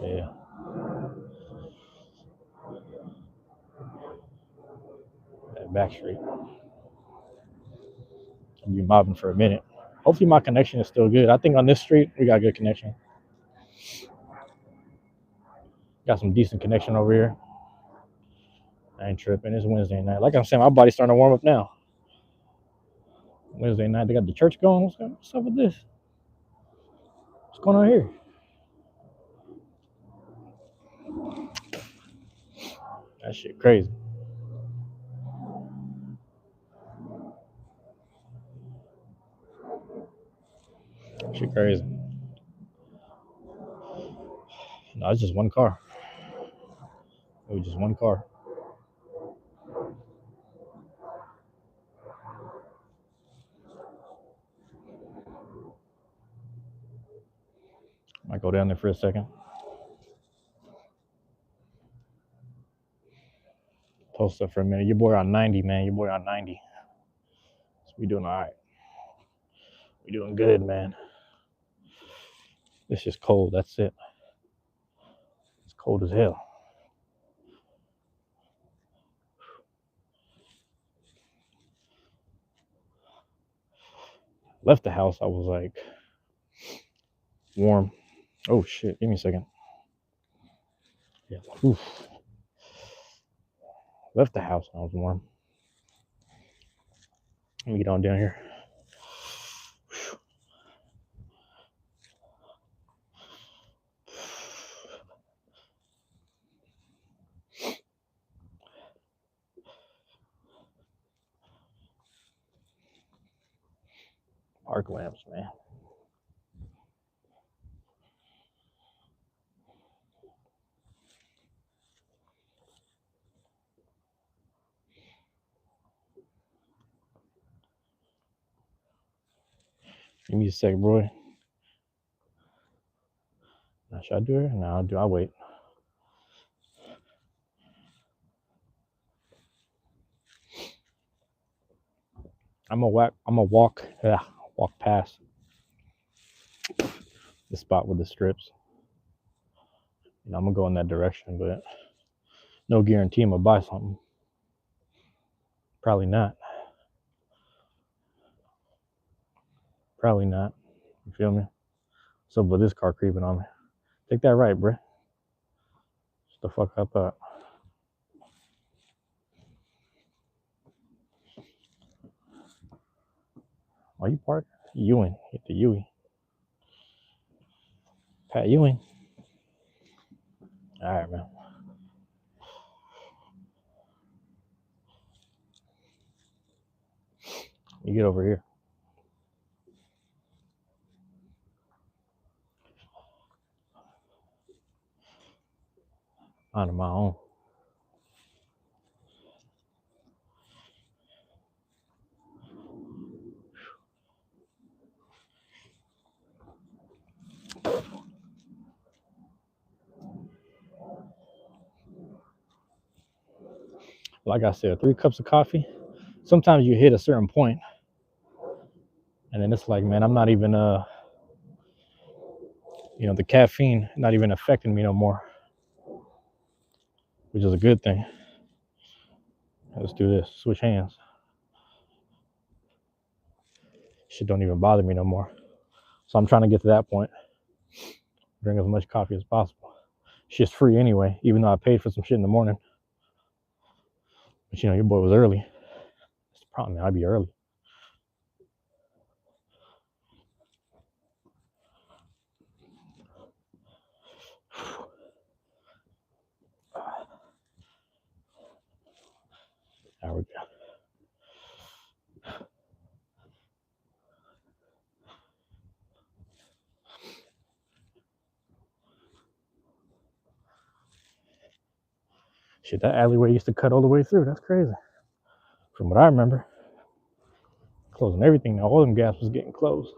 Yeah. That back street. I'll be mobbing for a minute. Hopefully my connection is still good. I think on this street we got good connection. Got some decent connection over here. I ain't tripping. It's Wednesday night. Like I'm saying, my body's starting to warm up now. Wednesday night, they got the church going. What's up with this? What's going on here? That shit crazy. Shit crazy. No, it's just one car. It was just one car. Might go down there for a second. Toast up for a minute. Your boy on 90, man. Your boy on 90. So we doing all right. We doing good, man. It's just cold. That's it. It's cold as hell. Left the house. I was like warm. Oh shit. Give me a second. Yeah. Oof. Left the house and I was warm. Let me get on down here. Arc lamps, man. Give me a sec, bro. Now, should I do it? No, I'll wait. I'm gonna walk past the spot with the strips. You know, I'm gonna go in that direction, but no guarantee I'm gonna buy something. Probably not. Probably not. You feel me? So, but this car creeping on me. Take that right, bruh. Just the fuck I thought. Why you park? Ewing. Hit the Ewing. Pat Ewing. All right, man. You get over here. On my own. Like I said, 3 cups of coffee. Sometimes you hit a certain point, and then it's like, man, I'm not even you know, the caffeine not even affecting me no more, which is a good thing. Let's do this. Switch hands. Shit don't even bother me no more. So I'm trying to get to that point. Drink as much coffee as possible. Shit's free anyway, even though I paid for some shit in the morning. But you know, your boy was early. That's the problem, man. I'd be early. There we go. Shit, that alleyway used to cut all the way through. That's crazy. From what I remember. Closing everything now. All them gas was getting closed.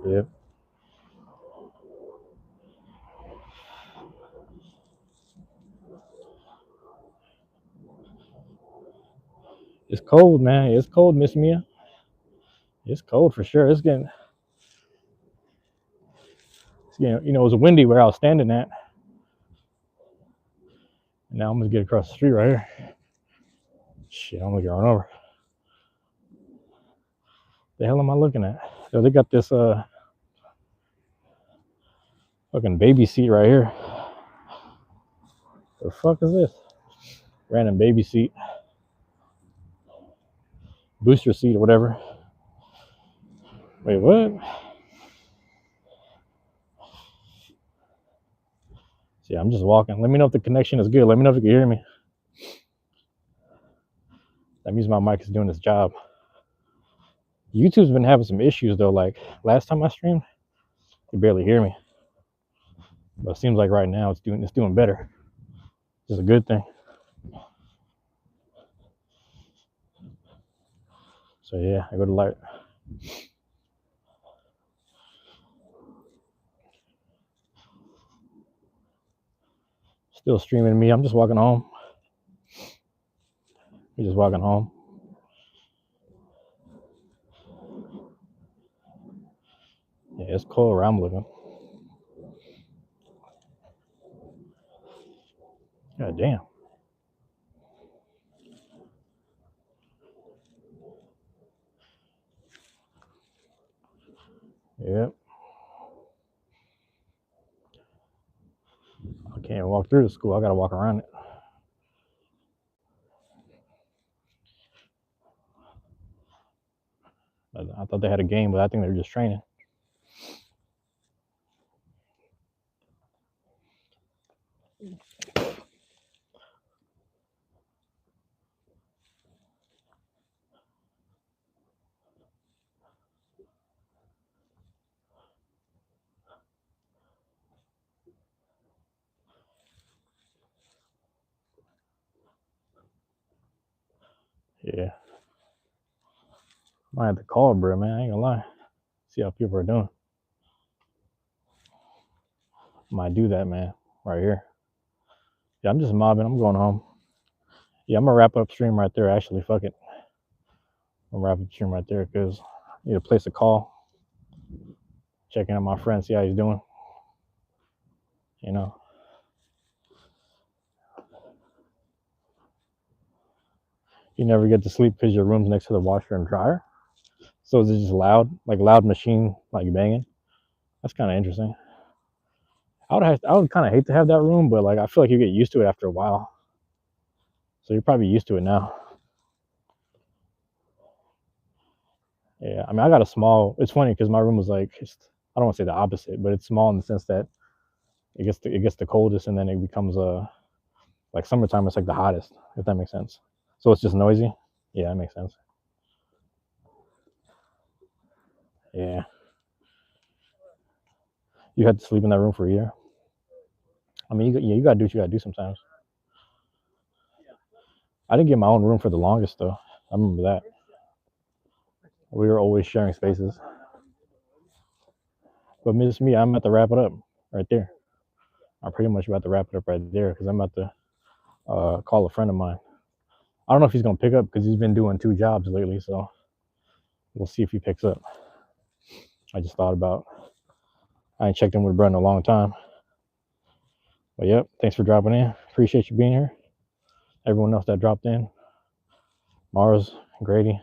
Yeah. It's cold, man. It's cold, Miss Mia. It's cold for sure. It's getting, you know, it was windy where I was standing at. And now I'm gonna get across the street right here. Shit, I'm gonna get run over. The hell am I looking at? Yo, they got this fucking baby seat right here. The fuck is this? Random baby seat. Booster seat or whatever. Wait, what? See, I'm just walking. Let me know if the connection is good. Let me know if you can hear me. That means my mic is doing its job. YouTube's been having some issues though. Like last time I streamed, you could barely hear me. But it seems like right now it's doing better. Which is a good thing. So yeah, I go to light. Still streaming me. I'm just walking home. We're just walking home. Yeah, it's cold where I'm living. God damn. Yep. I can't walk through the school. I gotta walk around it. I thought they had a game, but I think they're just training. Yeah. Might have to call, bro, man. I ain't gonna lie. See how people are doing. Might do that, man. Right here. Yeah, I'm just mobbing. I'm going home. Yeah, I'm gonna wrap up stream right there. Actually, fuck it. I'm gonna wrap up stream right there because I need to place a call. Checking out my friend, see how he's doing. You know. You never get to sleep because your room's next to the washer and dryer. So is it just loud, like loud machine, like banging? That's kind of interesting. I would kind of hate to have that room, but like I feel like you get used to it after a while. So you're probably used to it now. Yeah, I mean, I got a small. It's funny because my room was like, I don't want to say the opposite, but it's small in the sense that it gets the coldest, and then it becomes like summertime. It's like the hottest, if that makes sense. So it's just noisy. Yeah, that makes sense. Yeah, you had to sleep in that room for a year. I mean, you gotta do what you gotta do sometimes. I didn't get my own room for the longest though. I remember that. We were always sharing spaces. But Miss Me, I'm about to wrap it up right there. I'm pretty much about to wrap it up right there because I'm about to call a friend of mine. I don't know if he's gonna pick up because he's been doing 2 jobs lately, so we'll see if he picks up. I just thought about. I ain't checked in with Brett in a long time. But yep, thanks for dropping in. Appreciate you being here. Everyone else that dropped in, Mars, Grady,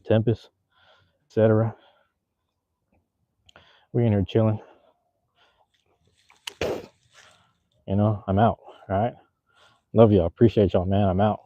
Tempest, etc. We in here chilling. You know, I'm out. All right. Love y'all. Appreciate y'all, man. I'm out.